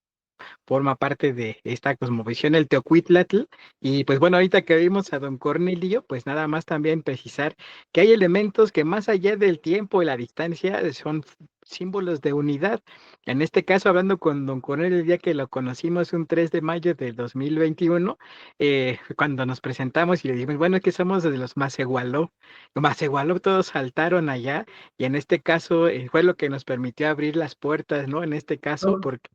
Speaker 6: forma parte de esta cosmovisión, el Teocuitlatl. Y pues bueno, ahorita que vimos a don Cornelio, pues nada más también precisar que hay elementos que más allá del tiempo y la distancia son símbolos de unidad. En este caso, hablando con don Cornelio el día que lo conocimos, un 3 de mayo de 2021, cuando nos presentamos y le dijimos, bueno, es que somos de los Macehualó. Macehualó todos saltaron allá y en este caso fue lo que nos permitió abrir las puertas, ¿no? En este caso, porque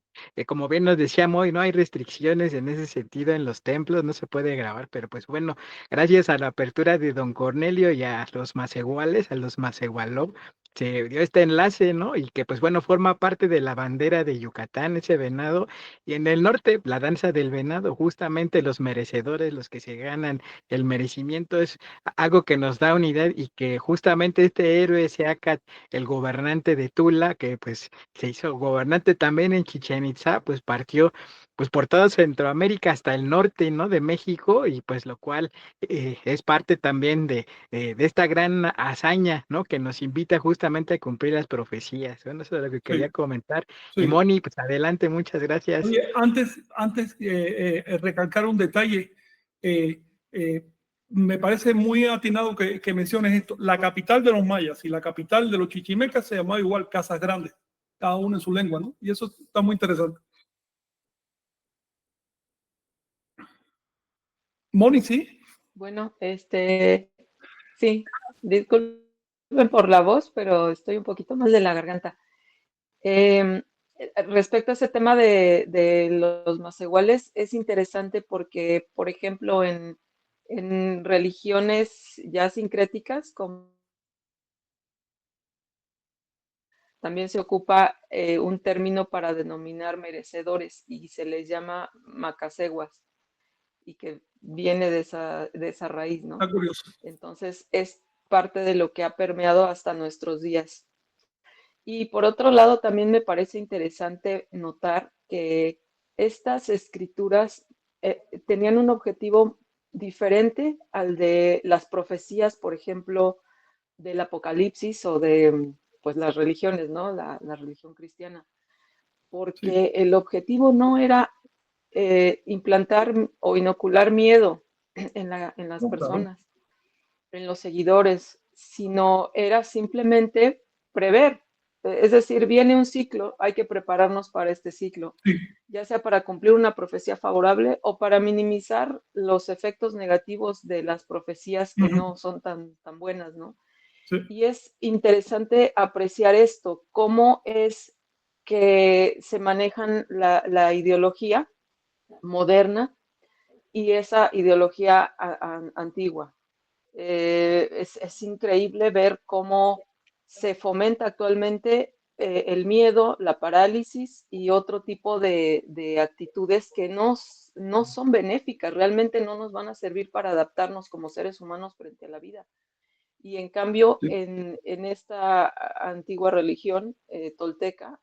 Speaker 6: como bien nos decía Moy, no hay restricciones en ese sentido en los templos, no se puede grabar, pero pues bueno, gracias a la apertura de don Cornelio y a los macehuales, a los macehualó, se dio este enlace, ¿no? Y que pues bueno, forma parte de la bandera de Yucatán, ese venado, y en el norte, la danza del venado, justamente los merecedores, los que se ganan el merecimiento, es algo que nos da unidad y que justamente este héroe Seacat, el gobernante de Tula, que pues se hizo gobernante también en Chichén Itzá, pues partió pues por toda Centroamérica hasta el norte, ¿no? De México y pues lo cual es parte también de esta gran hazaña, ¿no? Que nos invita justamente a cumplir las profecías. Bueno, eso es lo que quería
Speaker 3: Sí,
Speaker 6: comentar.
Speaker 3: sí.
Speaker 6: Y Moni, pues adelante, muchas gracias.
Speaker 3: Oye, antes recalcar un detalle, me parece muy atinado que menciones esto. La capital de los mayas y la capital de los chichimecas se llamaba igual Casas Grandes, cada uno en su lengua, ¿no? Y eso está muy interesante. Moni, ¿sí?
Speaker 4: Bueno, sí, disculpen por la voz, pero estoy un poquito mal de la garganta. Respecto a ese tema de los macehuales, es interesante porque, por ejemplo, en religiones ya sincréticas, como también se ocupa un término para denominar merecedores y se les llama macaseguas y que viene de esa raíz, ¿no?
Speaker 3: Está curioso.
Speaker 4: Entonces es parte de lo que ha permeado hasta nuestros días. Y por otro lado, también me parece interesante notar que estas escrituras tenían un objetivo diferente al de las profecías, por ejemplo, del Apocalipsis o de pues las religiones, ¿no? La religión cristiana. Porque el objetivo no era implantar o inocular miedo en las personas, en los seguidores, sino era simplemente prever. Es decir, viene un ciclo, hay que prepararnos para este ciclo, ya sea para cumplir una profecía favorable o para minimizar los efectos negativos de las profecías que no son tan buenas, ¿no?
Speaker 3: Sí.
Speaker 4: Y es interesante apreciar esto, cómo es que se manejan la ideología moderna y esa ideología antigua. Es increíble ver cómo se fomenta actualmente el miedo, la parálisis y otro tipo de actitudes que no son benéficas, realmente no nos van a servir para adaptarnos como seres humanos frente a la vida. Y en cambio, en esta antigua religión tolteca,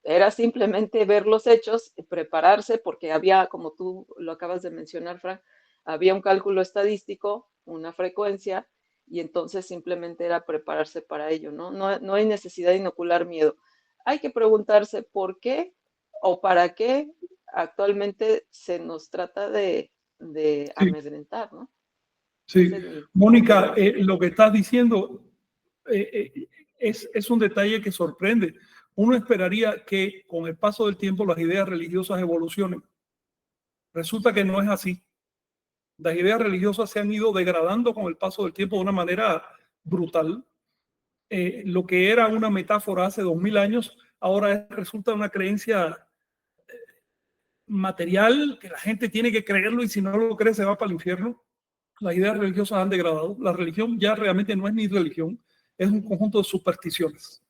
Speaker 4: era simplemente ver los hechos, prepararse, porque había, como tú lo acabas de mencionar, Frank, había un cálculo estadístico, una frecuencia, y entonces simplemente era prepararse para ello, ¿no? No hay necesidad de inocular miedo. Hay que preguntarse por qué o para qué actualmente se nos trata de
Speaker 3: Sí,
Speaker 4: amedrentar, ¿no?
Speaker 3: sí.
Speaker 4: Ese es mi
Speaker 3: Mónica,
Speaker 4: punto de vista.
Speaker 3: lo que estás diciendo es un detalle que sorprende. Uno esperaría que con el paso del tiempo las ideas religiosas evolucionen. Resulta que no es así. Las ideas religiosas se han ido degradando con el paso del tiempo de una manera brutal. Lo que era una metáfora hace 2000 años, ahora resulta una creencia material que la gente tiene que creerlo, y si no lo cree se va para el infierno. Las ideas religiosas han degradado. La religión ya realmente no es ni religión, es un conjunto de supersticiones.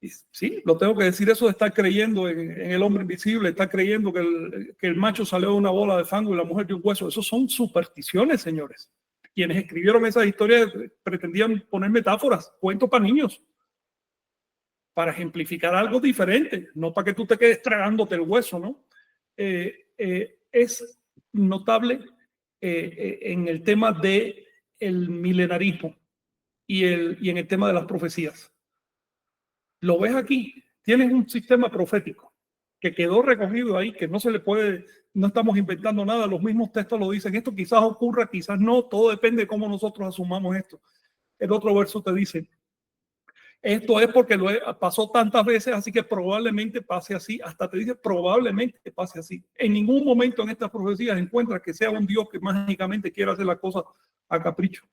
Speaker 3: Y sí, lo tengo que decir, eso de estar creyendo en el hombre invisible, estar creyendo que el macho salió de una bola de fango y la mujer de un hueso, eso son supersticiones, señores. Quienes escribieron esas historias pretendían poner metáforas, cuentos para niños, para ejemplificar algo diferente, no para que tú te quedes tragándote el hueso, ¿no? Es notable en el tema del milenarismo y en el tema de las profecías. Lo ves aquí, tienes un sistema profético que quedó recogido ahí, que no se le puede, no estamos inventando nada, los mismos textos lo dicen, esto quizás ocurra, quizás no, todo depende de cómo nosotros asumamos esto. El otro verso te dice, esto es porque pasó tantas veces, así que probablemente pase así, hasta te dice probablemente pase así. En ningún momento en estas profecías encuentras que sea un Dios que mágicamente quiera hacer las cosas a capricho.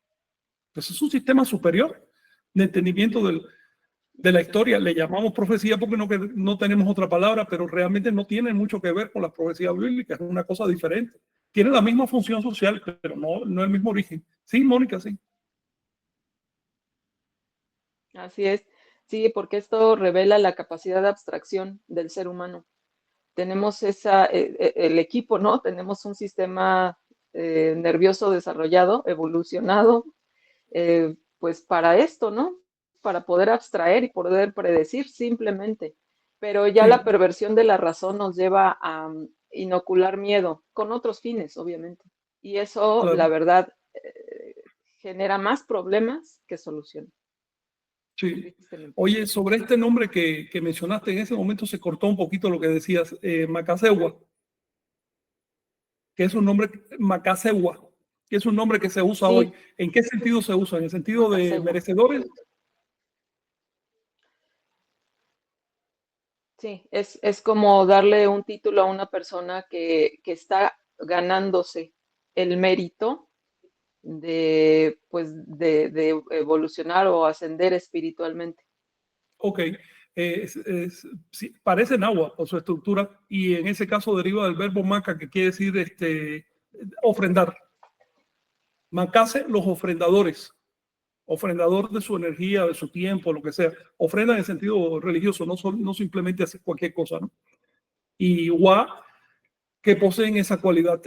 Speaker 3: Entonces es un sistema superior de entendimiento de la historia. Le llamamos profecía porque no tenemos otra palabra, pero realmente no tiene mucho que ver con las profecías bíblicas, es una cosa diferente. Tiene la misma función social, pero no el mismo origen. Sí, Mónica, sí.
Speaker 4: Así es. Sí, porque esto revela la capacidad de abstracción del ser humano. Tenemos el equipo, ¿no? Tenemos un sistema nervioso desarrollado, evolucionado, pues para esto, ¿no? Para poder abstraer y poder predecir simplemente. Pero ya
Speaker 3: Sí,
Speaker 4: la perversión de la razón nos lleva a inocular miedo, con otros fines, obviamente. Y eso, la
Speaker 3: claro.
Speaker 4: verdad, genera más problemas que soluciones,
Speaker 3: Sí.
Speaker 4: tristemente.
Speaker 3: Oye, sobre este nombre que mencionaste, en ese momento se cortó un poquito lo que decías, Macasegua, que es un nombre, Macasegua, que es un nombre que se usa hoy.
Speaker 4: Sí,
Speaker 3: ¿En qué sentido se usa? ¿En el sentido de
Speaker 4: Macasegua.
Speaker 3: merecedores?
Speaker 4: Sí, es como darle un título a una persona que está ganándose el mérito de evolucionar o ascender espiritualmente.
Speaker 3: Ok. Sí, parece náhuatl por su estructura, y en ese caso deriva del verbo maca, que quiere decir ofrendar. Macase, los ofrendadores. Ofrendador de su energía, de su tiempo, lo que sea. Ofrenda en el sentido religioso, no simplemente hacer cualquier cosa, ¿no? Y Wa, que poseen esa cualidad.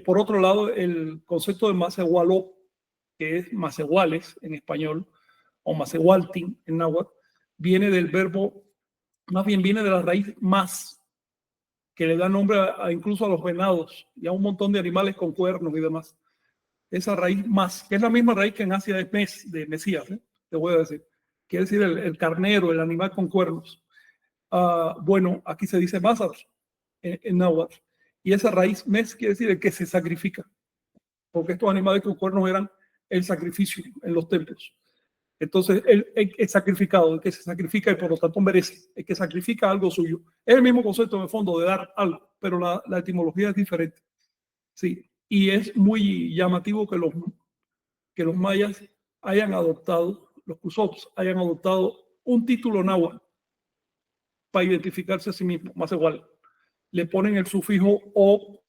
Speaker 3: Por otro lado, el concepto de Macehualó, que es Macehuales en español, o Macehualtin en náhuatl, viene del verbo, más bien viene de la raíz más, que le da nombre incluso a los venados y a un montón de animales con cuernos y demás. Esa raíz más, que es la misma raíz que en Asia es mes, de Mesías, te voy a decir. Quiere decir el carnero, el animal con cuernos. Bueno, aquí se dice Mazar en náhuatl. Y esa raíz mes quiere decir el que se sacrifica, porque estos animales con cuernos eran el sacrificio en los templos. Entonces, el sacrificado, el que se sacrifica y por lo tanto merece, el que sacrifica algo suyo. Es el mismo concepto en el fondo de dar algo, pero la etimología es diferente. Sí, y es muy llamativo que los mayas hayan adoptado, los Kusops hayan adoptado un título náhuatl para identificarse a sí mismos, más igual. Le ponen el sufijo o,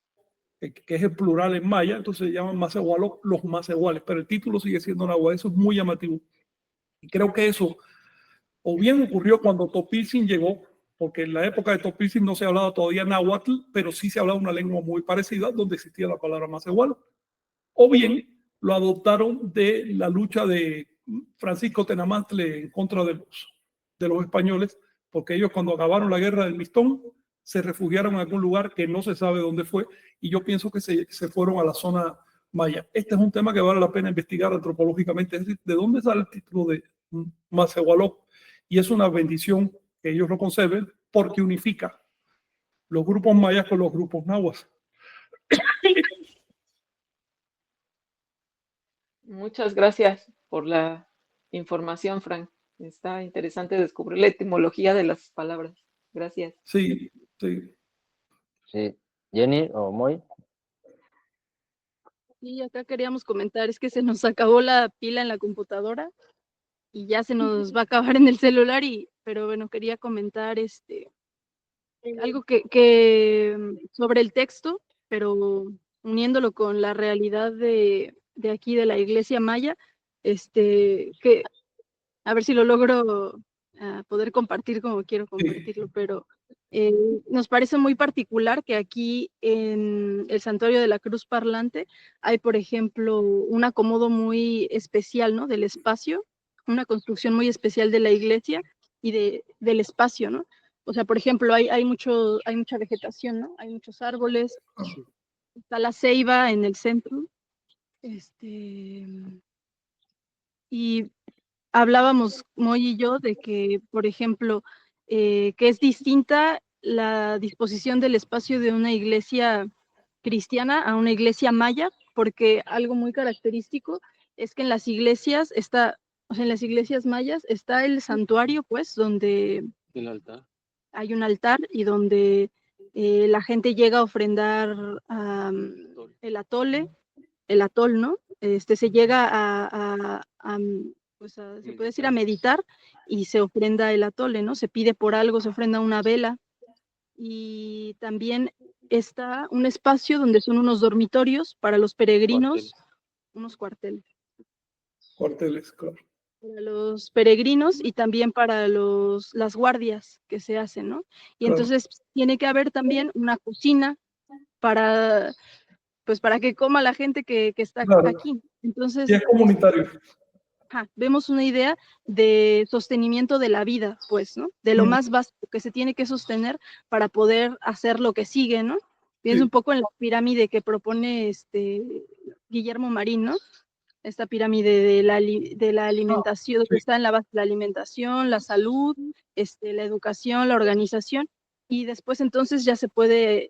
Speaker 3: que es el plural en maya, entonces se llaman macehualos, los macehuales, pero el título sigue siendo náhuatl. Eso es muy llamativo. Y creo que eso o bien ocurrió cuando Topilzin llegó, porque en la época de Topilzin no se hablaba todavía náhuatl, pero sí se hablaba una lengua muy parecida donde existía la palabra macehual. O bien lo adoptaron de la lucha de Francisco Tenamaztle en contra de los españoles, porque ellos cuando acabaron la guerra del Mistón se refugiaron en algún lugar que no se sabe dónde fue, y yo pienso que se fueron a la zona maya. Este es un tema que vale la pena investigar antropológicamente, es decir, ¿de dónde sale el título de Macehualó? Y es una bendición que ellos lo conserven porque unifica los grupos mayas con los grupos nahuas.
Speaker 4: Muchas gracias por la información, Frank. Está interesante descubrir la etimología de las palabras. Gracias.
Speaker 3: Sí, sí.
Speaker 2: Sí. Jenny o Moy.
Speaker 7: Y acá queríamos comentar, es que se nos acabó la pila en la computadora y ya se nos va a acabar en el celular, pero bueno, quería comentar algo que sobre el texto, pero uniéndolo con la realidad de aquí de la iglesia maya, que a ver si lo logro poder compartir como quiero compartirlo, pero nos parece muy particular que aquí en el Santuario de la Cruz Parlante hay, por ejemplo, un acomodo muy especial, ¿no? Del espacio, una construcción muy especial de la iglesia y del espacio, ¿no? O sea, por ejemplo, hay mucha vegetación, ¿no? Hay muchos árboles, está la ceiba en el centro, y hablábamos Moy y yo de que, por ejemplo, que es distinta la disposición del espacio de una iglesia cristiana a una iglesia maya, porque algo muy característico es que en las iglesias o sea, en las iglesias mayas está el santuario, pues, donde
Speaker 5: El altar.
Speaker 7: hay un altar y donde la gente llega a ofrendar el atol, ¿no? Se llega se puede decir a meditar y se ofrenda el atole, ¿no? Se pide por algo, se ofrenda una vela. Y también está un espacio donde son unos dormitorios para los peregrinos, unos cuarteles.
Speaker 3: Cuarteles, claro.
Speaker 7: Para los peregrinos y también para las guardias que se hacen, ¿no? Y
Speaker 3: Claro.
Speaker 7: entonces tiene que haber también una cocina para que coma la gente que está
Speaker 3: Claro.
Speaker 7: aquí. Entonces,
Speaker 3: Y es comunitario.
Speaker 7: vemos una idea de sostenimiento de la vida, pues, ¿no? De lo más básico que se tiene que sostener para poder hacer lo que sigue, ¿no? Pienso un poco en la pirámide que propone Guillermo Marín, ¿no? Esta pirámide de la alimentación, que está en la base de la alimentación, la salud, la educación, la organización, y después entonces ya se puede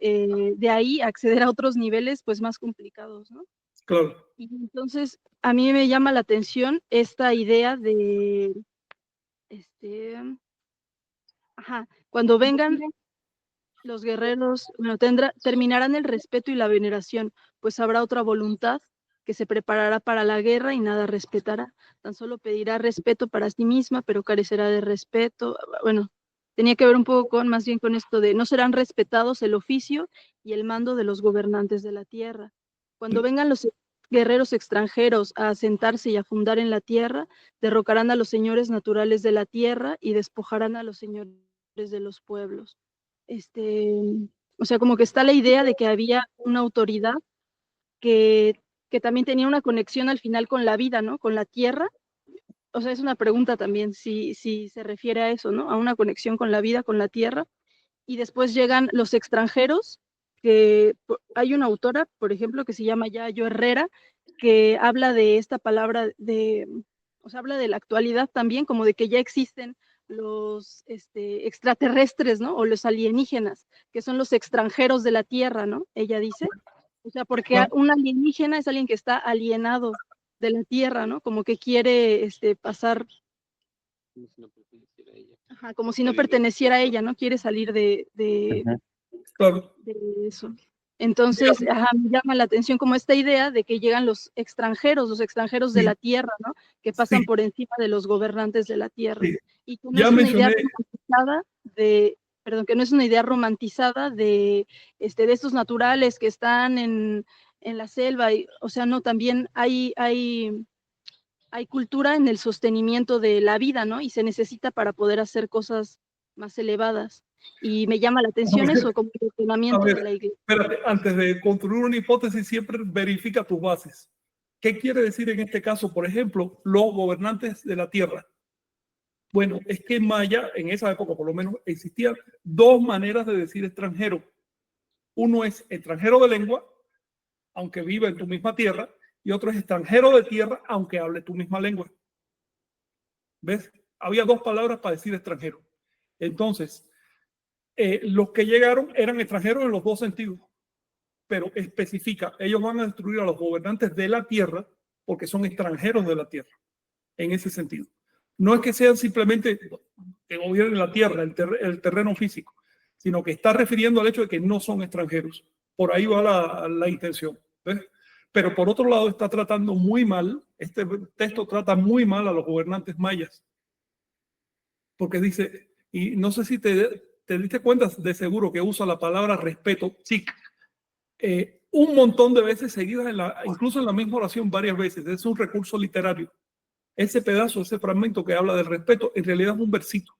Speaker 7: de ahí acceder a otros niveles pues más complicados, ¿no?
Speaker 3: Claro.
Speaker 7: Y entonces a mí me llama la atención esta idea de, cuando vengan los guerreros, bueno, terminarán el respeto y la veneración, pues habrá otra voluntad que se preparará para la guerra y nada respetará. Tan solo pedirá respeto para sí misma, pero carecerá de respeto. Bueno, tenía que ver un poco más bien con esto de no serán respetados el oficio y el mando de los gobernantes de la tierra. Cuando vengan los guerreros extranjeros a asentarse y a fundar en la tierra, derrocarán a los señores naturales de la tierra y despojarán a los señores de los pueblos. O sea, como que está la idea de que había una autoridad que también tenía una conexión al final con la vida, ¿no? Con la tierra. O sea, es una pregunta también si se refiere a eso, ¿no? A una conexión con la vida, con la tierra. Y después llegan los extranjeros, que hay una autora, por ejemplo, que se llama Yayo Herrera, que habla de esta palabra o sea, habla de la actualidad también, como de que ya existen los extraterrestres, ¿no? O los alienígenas, que son los extranjeros de la Tierra, ¿no? Ella dice. O sea, porque un alienígena es alguien que está alienado de la Tierra, ¿no? Como que quiere pasar, como si no perteneciera a ella, ¿no? Quiere salir de
Speaker 3: Claro.
Speaker 7: eso. Entonces, me llama la atención como esta idea de que llegan los extranjeros de la tierra, ¿no? Que pasan por encima de los gobernantes de la tierra.
Speaker 3: Sí.
Speaker 7: Y que no es una idea romantizada de estos naturales que están en la selva. O sea, no, también hay cultura en el sostenimiento de la vida, ¿no? Y se necesita para poder hacer cosas más elevadas. Y me llama la atención eso, como el funcionamiento de la iglesia.
Speaker 3: Espérate, antes de construir una hipótesis, siempre verifica tus bases. ¿Qué quiere decir en este caso, por ejemplo, los gobernantes de la tierra? Bueno, es que en maya, en esa época por lo menos, existían dos maneras de decir extranjero. Uno es extranjero de lengua aunque viva en tu misma tierra, y otro es extranjero de tierra, aunque hable tu misma lengua. ¿Ves? Había dos palabras para decir extranjero. Entonces, los que llegaron eran extranjeros en los dos sentidos, pero especifica, ellos van a destruir a los gobernantes de la tierra porque son extranjeros de la tierra, en ese sentido. No es que sean simplemente que gobiernen la tierra, el terreno físico, sino que está refiriendo al hecho de que no son extranjeros. Por ahí va la intención. ¿Ves? Pero por otro lado está tratando muy mal, este texto trata muy mal a los gobernantes mayas, porque dice, y no sé si te diste cuenta de seguro que usa la palabra respeto, chic, un montón de veces seguidas, incluso en la misma oración varias veces. Es un recurso literario. Ese pedazo, ese fragmento que habla del respeto, en realidad es un versito.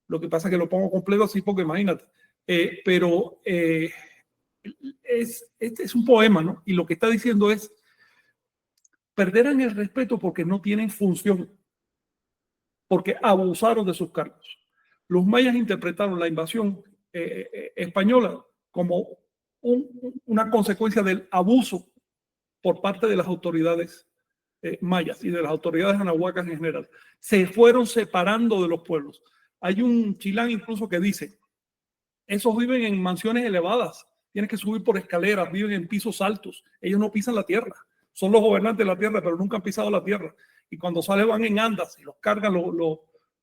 Speaker 3: Lo que pasa es que lo pongo completo así porque imagínate. Pero es un poema, ¿no? Y lo que está diciendo es, perderán el respeto porque no tienen función, porque abusaron de sus cargos. Los mayas interpretaron la invasión española como una consecuencia del abuso por parte de las autoridades mayas y de las autoridades anahuacas en general. Se fueron separando de los pueblos. Hay un chilán incluso que dice, esos viven en mansiones elevadas, tienen que subir por escaleras, viven en pisos altos, ellos no pisan la tierra, son los gobernantes de la tierra, pero nunca han pisado la tierra. Y cuando salen van en andas y los cargan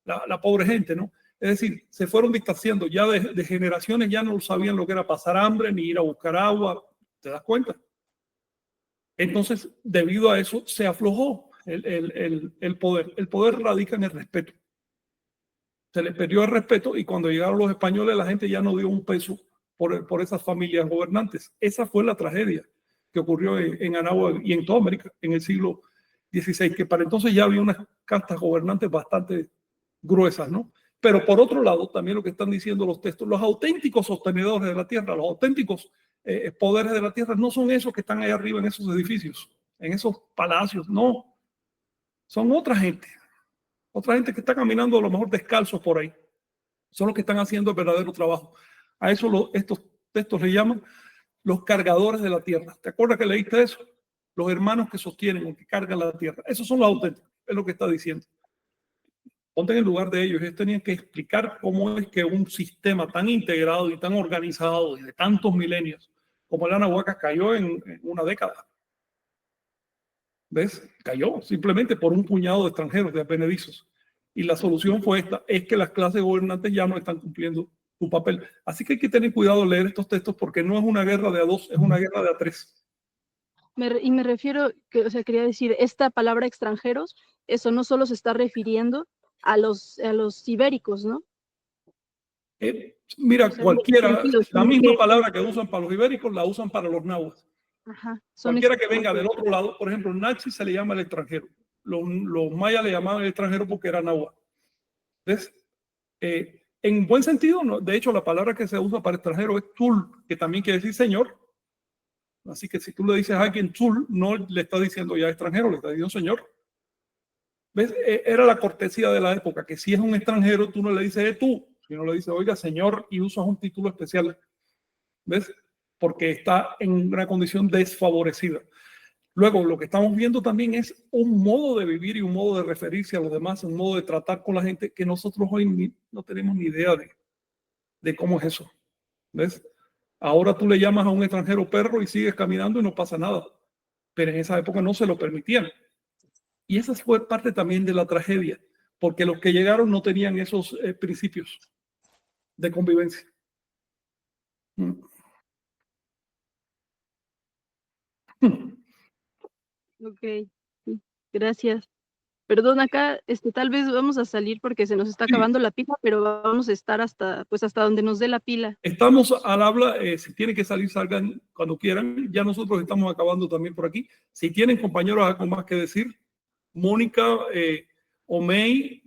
Speaker 3: la pobre gente, ¿no? Es decir, se fueron distanciando, ya de generaciones ya no sabían lo que era pasar hambre ni ir a buscar agua, ¿te das cuenta? Entonces, debido a eso, se aflojó el poder. El poder radica en el respeto. Se les perdió el respeto y cuando llegaron los españoles, la gente ya no dio un peso por esas familias gobernantes. Esa fue la tragedia que ocurrió en Anáhuac y en toda América en el siglo XVI, que para entonces ya había unas castas gobernantes bastante gruesas, ¿no? Pero por otro lado, también lo que están diciendo los textos, los auténticos sostenedores de la tierra, los auténticos poderes de la tierra, no son esos que están ahí arriba en esos edificios, en esos palacios, no. Son otra gente que está caminando a lo mejor descalzos por ahí. Son los que están haciendo el verdadero trabajo. A eso estos textos le llaman los cargadores de la tierra. ¿Te acuerdas que leíste eso? Los hermanos que sostienen o que cargan la tierra. Esos son los auténticos, es lo que está diciendo. Ponte en el lugar de ellos. Ellos tenían que explicar cómo es que un sistema tan integrado y tan organizado y de tantos milenios como el Anahuac cayó en una década. ¿Ves? Cayó simplemente por un puñado de extranjeros, de advenedizos. Y la solución fue esta, es que las clases gobernantes ya no están cumpliendo su papel. Así que hay que tener cuidado de leer estos textos porque no es una guerra de a dos, es una guerra de a tres.
Speaker 7: Y me refiero, o sea, quería decir, esta palabra extranjeros, eso no solo se está refiriendo a los ibéricos, ¿no?
Speaker 3: Mira,
Speaker 7: O sea,
Speaker 3: cualquiera,
Speaker 7: sentido,
Speaker 3: la misma palabra que usan para los ibéricos, la usan para los náhuatl.
Speaker 7: Ajá,
Speaker 3: Cualquiera que venga del otro lado, por ejemplo, Nachi se le llama el extranjero. Los mayas le llamaban el extranjero porque era náhuatl. ¿Ves? En buen sentido, ¿no? De hecho, la palabra que se usa para extranjero es tul, que también quiere decir señor. Así que si tú le dices a alguien tul, no le está diciendo ya extranjero, le está diciendo señor. ¿Ves? Era la cortesía de la época, que si es un extranjero, tú no le dices tú, sino le dices, oiga, señor, y usas un título especial. ¿Ves? Porque está en una condición desfavorecida. Luego, lo que estamos viendo también es un modo de vivir y un modo de referirse a los demás, un modo de tratar con la gente que nosotros hoy no tenemos ni idea de cómo es eso. ¿Ves? Ahora tú le llamas a un extranjero perro y sigues caminando y no pasa nada. Pero en esa época no se lo permitían. Y esa fue parte también de la tragedia, porque los que llegaron no tenían esos principios de convivencia.
Speaker 7: Ok, gracias. Perdón, acá tal vez vamos a salir porque se nos está acabando la pila, pero vamos a estar hasta donde nos dé la pila.
Speaker 3: Estamos al habla, si tienen que salir, salgan cuando quieran. Ya nosotros estamos acabando también por aquí. Si tienen compañeros algo más que decir, Mónica, Omey,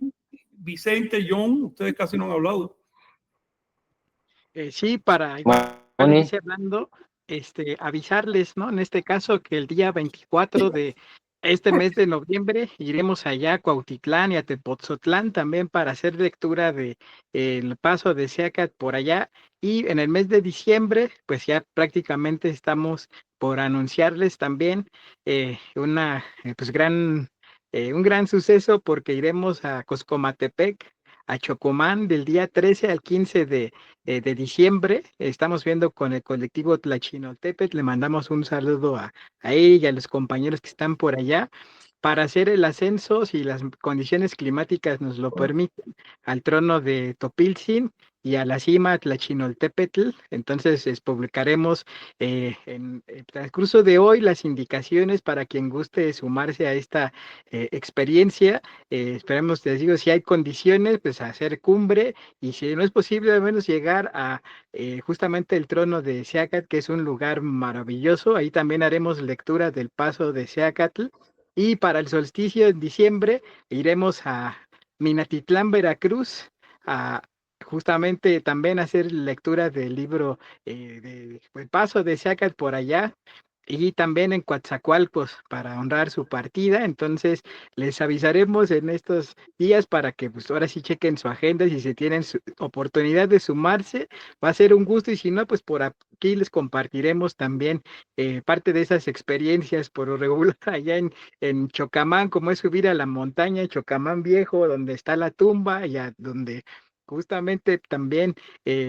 Speaker 3: Vicente, John, ustedes casi no han hablado.
Speaker 6: Sí, para irse hablando, avisarles, ¿no? En este caso, que el día 24 de Este mes de noviembre iremos allá a Cuautitlán y a Tepoztlán también para hacer lectura de el paso de Seacat por allá. Y en el mes de diciembre, pues ya prácticamente estamos por anunciarles también pues un gran suceso porque iremos a Coscomatepec, a Chocomán, del día 13 al 15 de diciembre. Estamos viendo con el colectivo Tlachinoltepet. Le mandamos un saludo a ella, a los compañeros que están por allá, para hacer el ascenso, si las condiciones climáticas nos lo permiten, al trono de Topiltzin y a la cima Tlachinoltepetl. Entonces publicaremos en el transcurso de hoy las indicaciones para quien guste sumarse a esta experiencia. Esperemos, les digo, si hay condiciones, pues hacer cumbre, y si no es posible, al menos llegar a justamente el trono de Seacat, que es un lugar maravilloso. Ahí también haremos lectura del paso de Seacatl. Y para el solsticio en diciembre iremos a Minatitlán, Veracruz, a justamente también hacer lectura del libro El paso de Seacat por allá. Y también en Coatzacoalcos para honrar su partida. Entonces les avisaremos en estos días para que pues ahora sí chequen su agenda, si se tienen su oportunidad de sumarse, va a ser un gusto, y si no, pues por aquí les compartiremos también parte de esas experiencias por lo regular allá en Chocamán, como es subir a la montaña, Chocamán Viejo, donde está la tumba, y a donde justamente también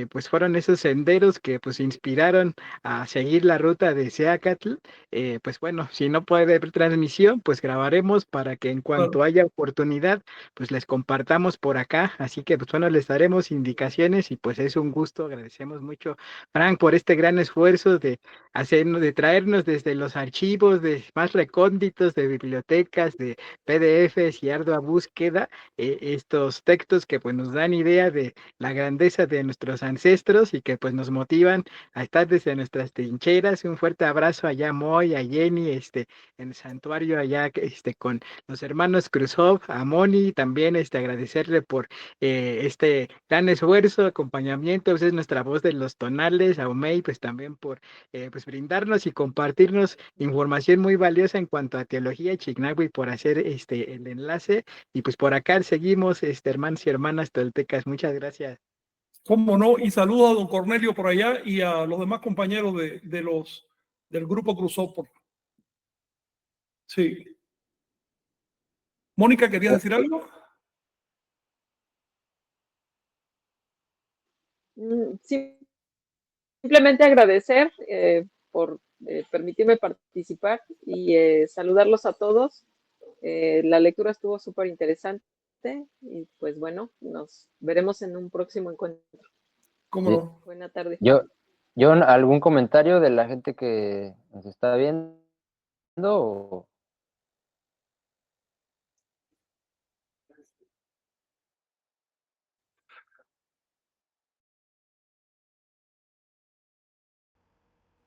Speaker 6: pues fueron esos senderos que pues inspiraron a seguir la ruta de Seacatl. Pues bueno, si no puede haber transmisión, pues grabaremos para que en cuanto
Speaker 3: Claro.
Speaker 6: haya oportunidad, pues les compartamos por acá. Así que pues bueno, les daremos indicaciones, y pues es un gusto. Agradecemos mucho, Frank, por este gran esfuerzo de hacernos, de traernos desde los archivos de más recónditos de bibliotecas, de PDFs y ardua búsqueda, estos textos que pues nos dan idea de la grandeza de nuestros ancestros y que pues nos motivan a estar desde nuestras trincheras. Un fuerte abrazo allá a Moy, a Jenny, en el santuario allá, con los hermanos Krusov, a Moni, también agradecerle por este gran esfuerzo, acompañamiento. Pues es nuestra voz de los tonales, a Omei, pues también por pues brindarnos y compartirnos información muy valiosa en cuanto a teología Chicnagüi, por hacer el enlace. Y pues por acá seguimos, hermanos y hermanas toltecas. Muchas gracias.
Speaker 3: Cómo no, y saludo a don Cornelio por allá y a los demás compañeros del grupo Cruzó. Sí. Mónica, ¿querías decir algo?
Speaker 4: Simplemente agradecer por permitirme participar y saludarlos a todos. La lectura estuvo súper interesante y pues bueno, nos veremos en un próximo encuentro.
Speaker 3: ¿Cómo
Speaker 2: Sí.
Speaker 3: no?
Speaker 4: Buena tarde.
Speaker 2: John, ¿algún comentario de la gente que nos está viendo? ¿O?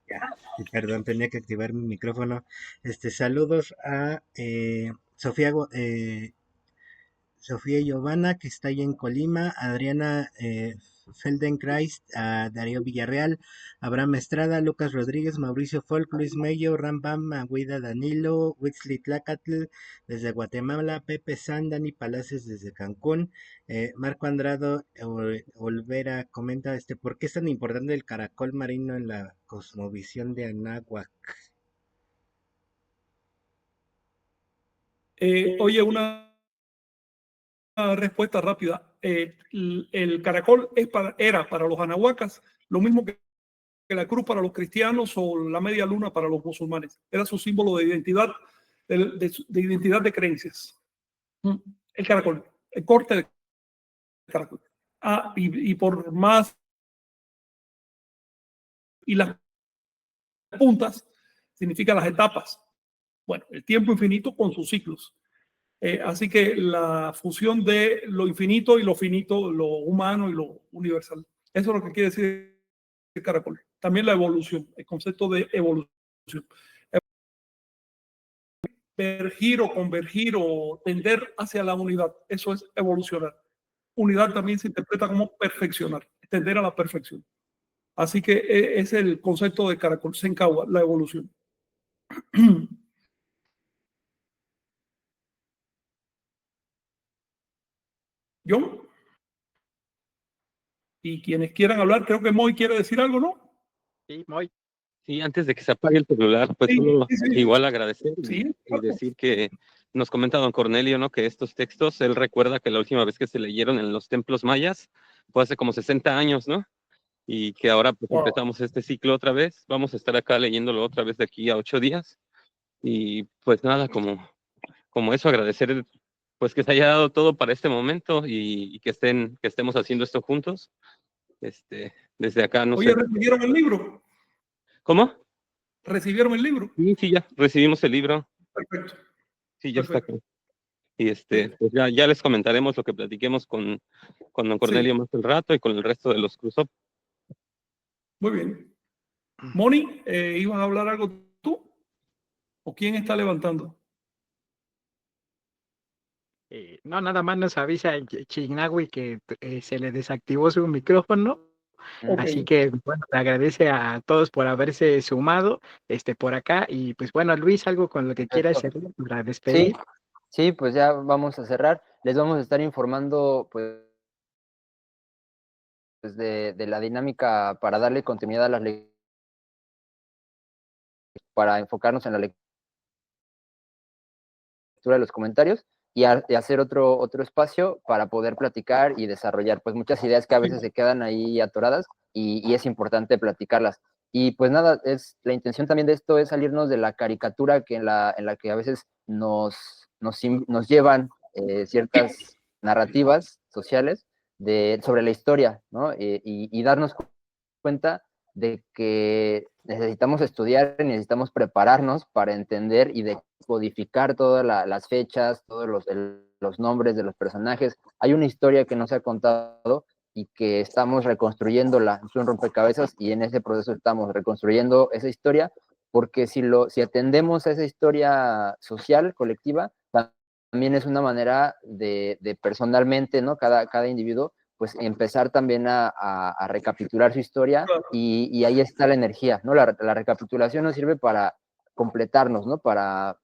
Speaker 1: Ya, perdón, tenía que activar mi micrófono. Saludos a Sofía Giovanna, que está ahí en Colima, Adriana Feldenkrais, a Darío Villarreal, Abraham Estrada, Lucas Rodríguez, Mauricio Folk, Luis Mello, Rambam, Agüida Danilo, Huitzli Tlacatl desde Guatemala, Pepe San, Dani Palacios desde Cancún, Marco Andrado Olvera comenta, ¿por qué es tan importante el caracol marino en la cosmovisión de Anáhuac?
Speaker 3: Oye, una respuesta rápida. El caracol era para los anahuacas lo mismo que la cruz para los cristianos o la media luna para los musulmanes. Era su símbolo de identidad, de identidad de creencias. El caracol, el corte de caracol. Y por más, y las puntas significa las etapas. Bueno, el tiempo infinito con sus ciclos. Así que la fusión de lo infinito y lo finito, lo humano y lo universal. Eso es lo que quiere decir el caracol. También la evolución, el concepto de evolución. Vergir o convergir o tender hacia la unidad, eso es evolucionar. Unidad también se interpreta como perfeccionar, tender a la perfección. Así que es el concepto de caracol, Sencagua, la evolución. John. Y quienes quieran hablar, creo que Moy quiere decir algo, ¿no?
Speaker 6: Sí, muy.
Speaker 5: Sí, antes de que se apague el celular, pues
Speaker 3: Sí,
Speaker 5: solo
Speaker 3: sí, sí.
Speaker 5: igual agradecer
Speaker 3: Sí,
Speaker 5: y
Speaker 3: claro.
Speaker 5: decir que nos comenta don Cornelio, ¿no? Que estos textos, él recuerda que la última vez que se leyeron en los templos mayas fue hace como 60 años, ¿no? Y que ahora pues
Speaker 3: Wow.
Speaker 5: empezamos este ciclo otra vez. Vamos a estar acá leyéndolo otra vez de aquí a 8 días. Y pues nada, como eso, agradecer pues que se haya dado todo para este momento y que estemos haciendo esto juntos. Desde acá, no
Speaker 3: Oye,
Speaker 5: sé.
Speaker 3: ¿recibieron el libro?
Speaker 5: ¿Cómo?
Speaker 3: ¿Recibieron el libro?
Speaker 5: Sí, ya recibimos el libro.
Speaker 3: Perfecto.
Speaker 5: Sí, ya está acá.
Speaker 3: Perfecto.
Speaker 5: Y pues ya les comentaremos lo que platiquemos con don Cornelio
Speaker 3: Sí,
Speaker 5: más el rato y con el resto de los cruzop.
Speaker 3: muy bien. Moni, ¿ibas a hablar algo tú? ¿O quién está levantando?
Speaker 6: No, nada más nos avisa Chignawi que se le desactivó su micrófono.
Speaker 3: Ok.
Speaker 6: Así que, bueno, te agradece a todos por haberse sumado por acá. Y pues bueno, Luis, algo con lo que quieras hacer para
Speaker 2: Sí,
Speaker 6: despedir.
Speaker 2: sí, pues ya vamos a cerrar. Les vamos a estar informando pues de la dinámica para darle continuidad a las lecturas, para enfocarnos en la lectura de los comentarios y hacer otro espacio para poder platicar y desarrollar pues muchas ideas que a veces se quedan ahí atoradas y es importante platicarlas. Y pues nada, la intención también de esto es salirnos de la caricatura en la que a veces nos llevan ciertas narrativas sociales sobre la historia, ¿no? Y darnos cuenta de que necesitamos estudiar, necesitamos prepararnos para entender y decodificar todas las fechas, todos los nombres de los personajes. Hay una historia que no se ha contado y que estamos reconstruyéndola, es un rompecabezas y en ese proceso estamos reconstruyendo esa historia, porque si atendemos a esa historia social, colectiva, también es una manera de personalmente, ¿no? Cada individuo pues empezar también a recapitular su historia y ahí está la energía, ¿no? La recapitulación nos sirve para completarnos, ¿no? Para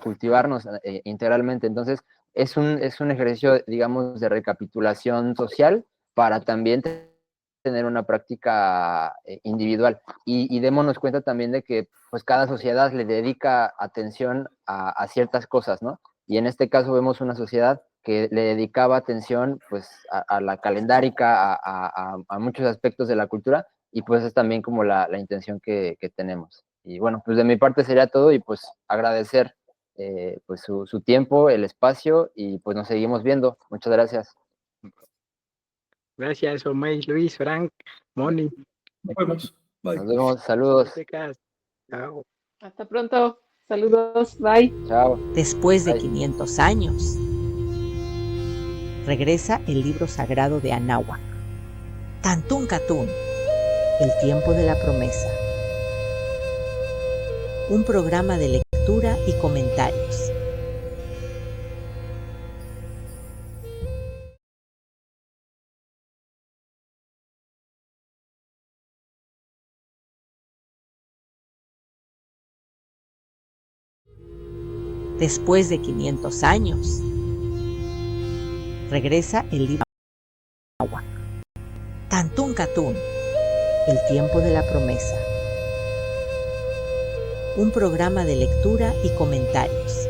Speaker 2: cultivarnos integralmente. Entonces, es un ejercicio, digamos, de recapitulación social para también tener una práctica individual. Y démonos cuenta también de que pues cada sociedad le dedica atención a ciertas cosas, ¿no? Y en este caso vemos una sociedad que le dedicaba atención pues a la calendárica, a muchos aspectos de la cultura, y pues es también como la intención que tenemos. Y bueno, pues de mi parte sería todo y pues agradecer pues su tiempo, el espacio y pues nos seguimos viendo. Muchas gracias.
Speaker 6: Gracias, Omey, Luis, Frank, Moni.
Speaker 3: Nos vemos. Bye.
Speaker 2: Nos vemos, saludos.
Speaker 6: Chao.
Speaker 4: Hasta pronto. Saludos. Bye.
Speaker 2: Chao.
Speaker 9: Después de
Speaker 2: Bye.
Speaker 9: 500 años, regresa el libro sagrado de Anáhuac, Tantún Catún, el tiempo de la promesa. Un programa de lectura y comentarios. Después de 500 años, regresa el libro de Anáhuac, Tantún Catún, el tiempo de la promesa. Un programa de lectura y comentarios.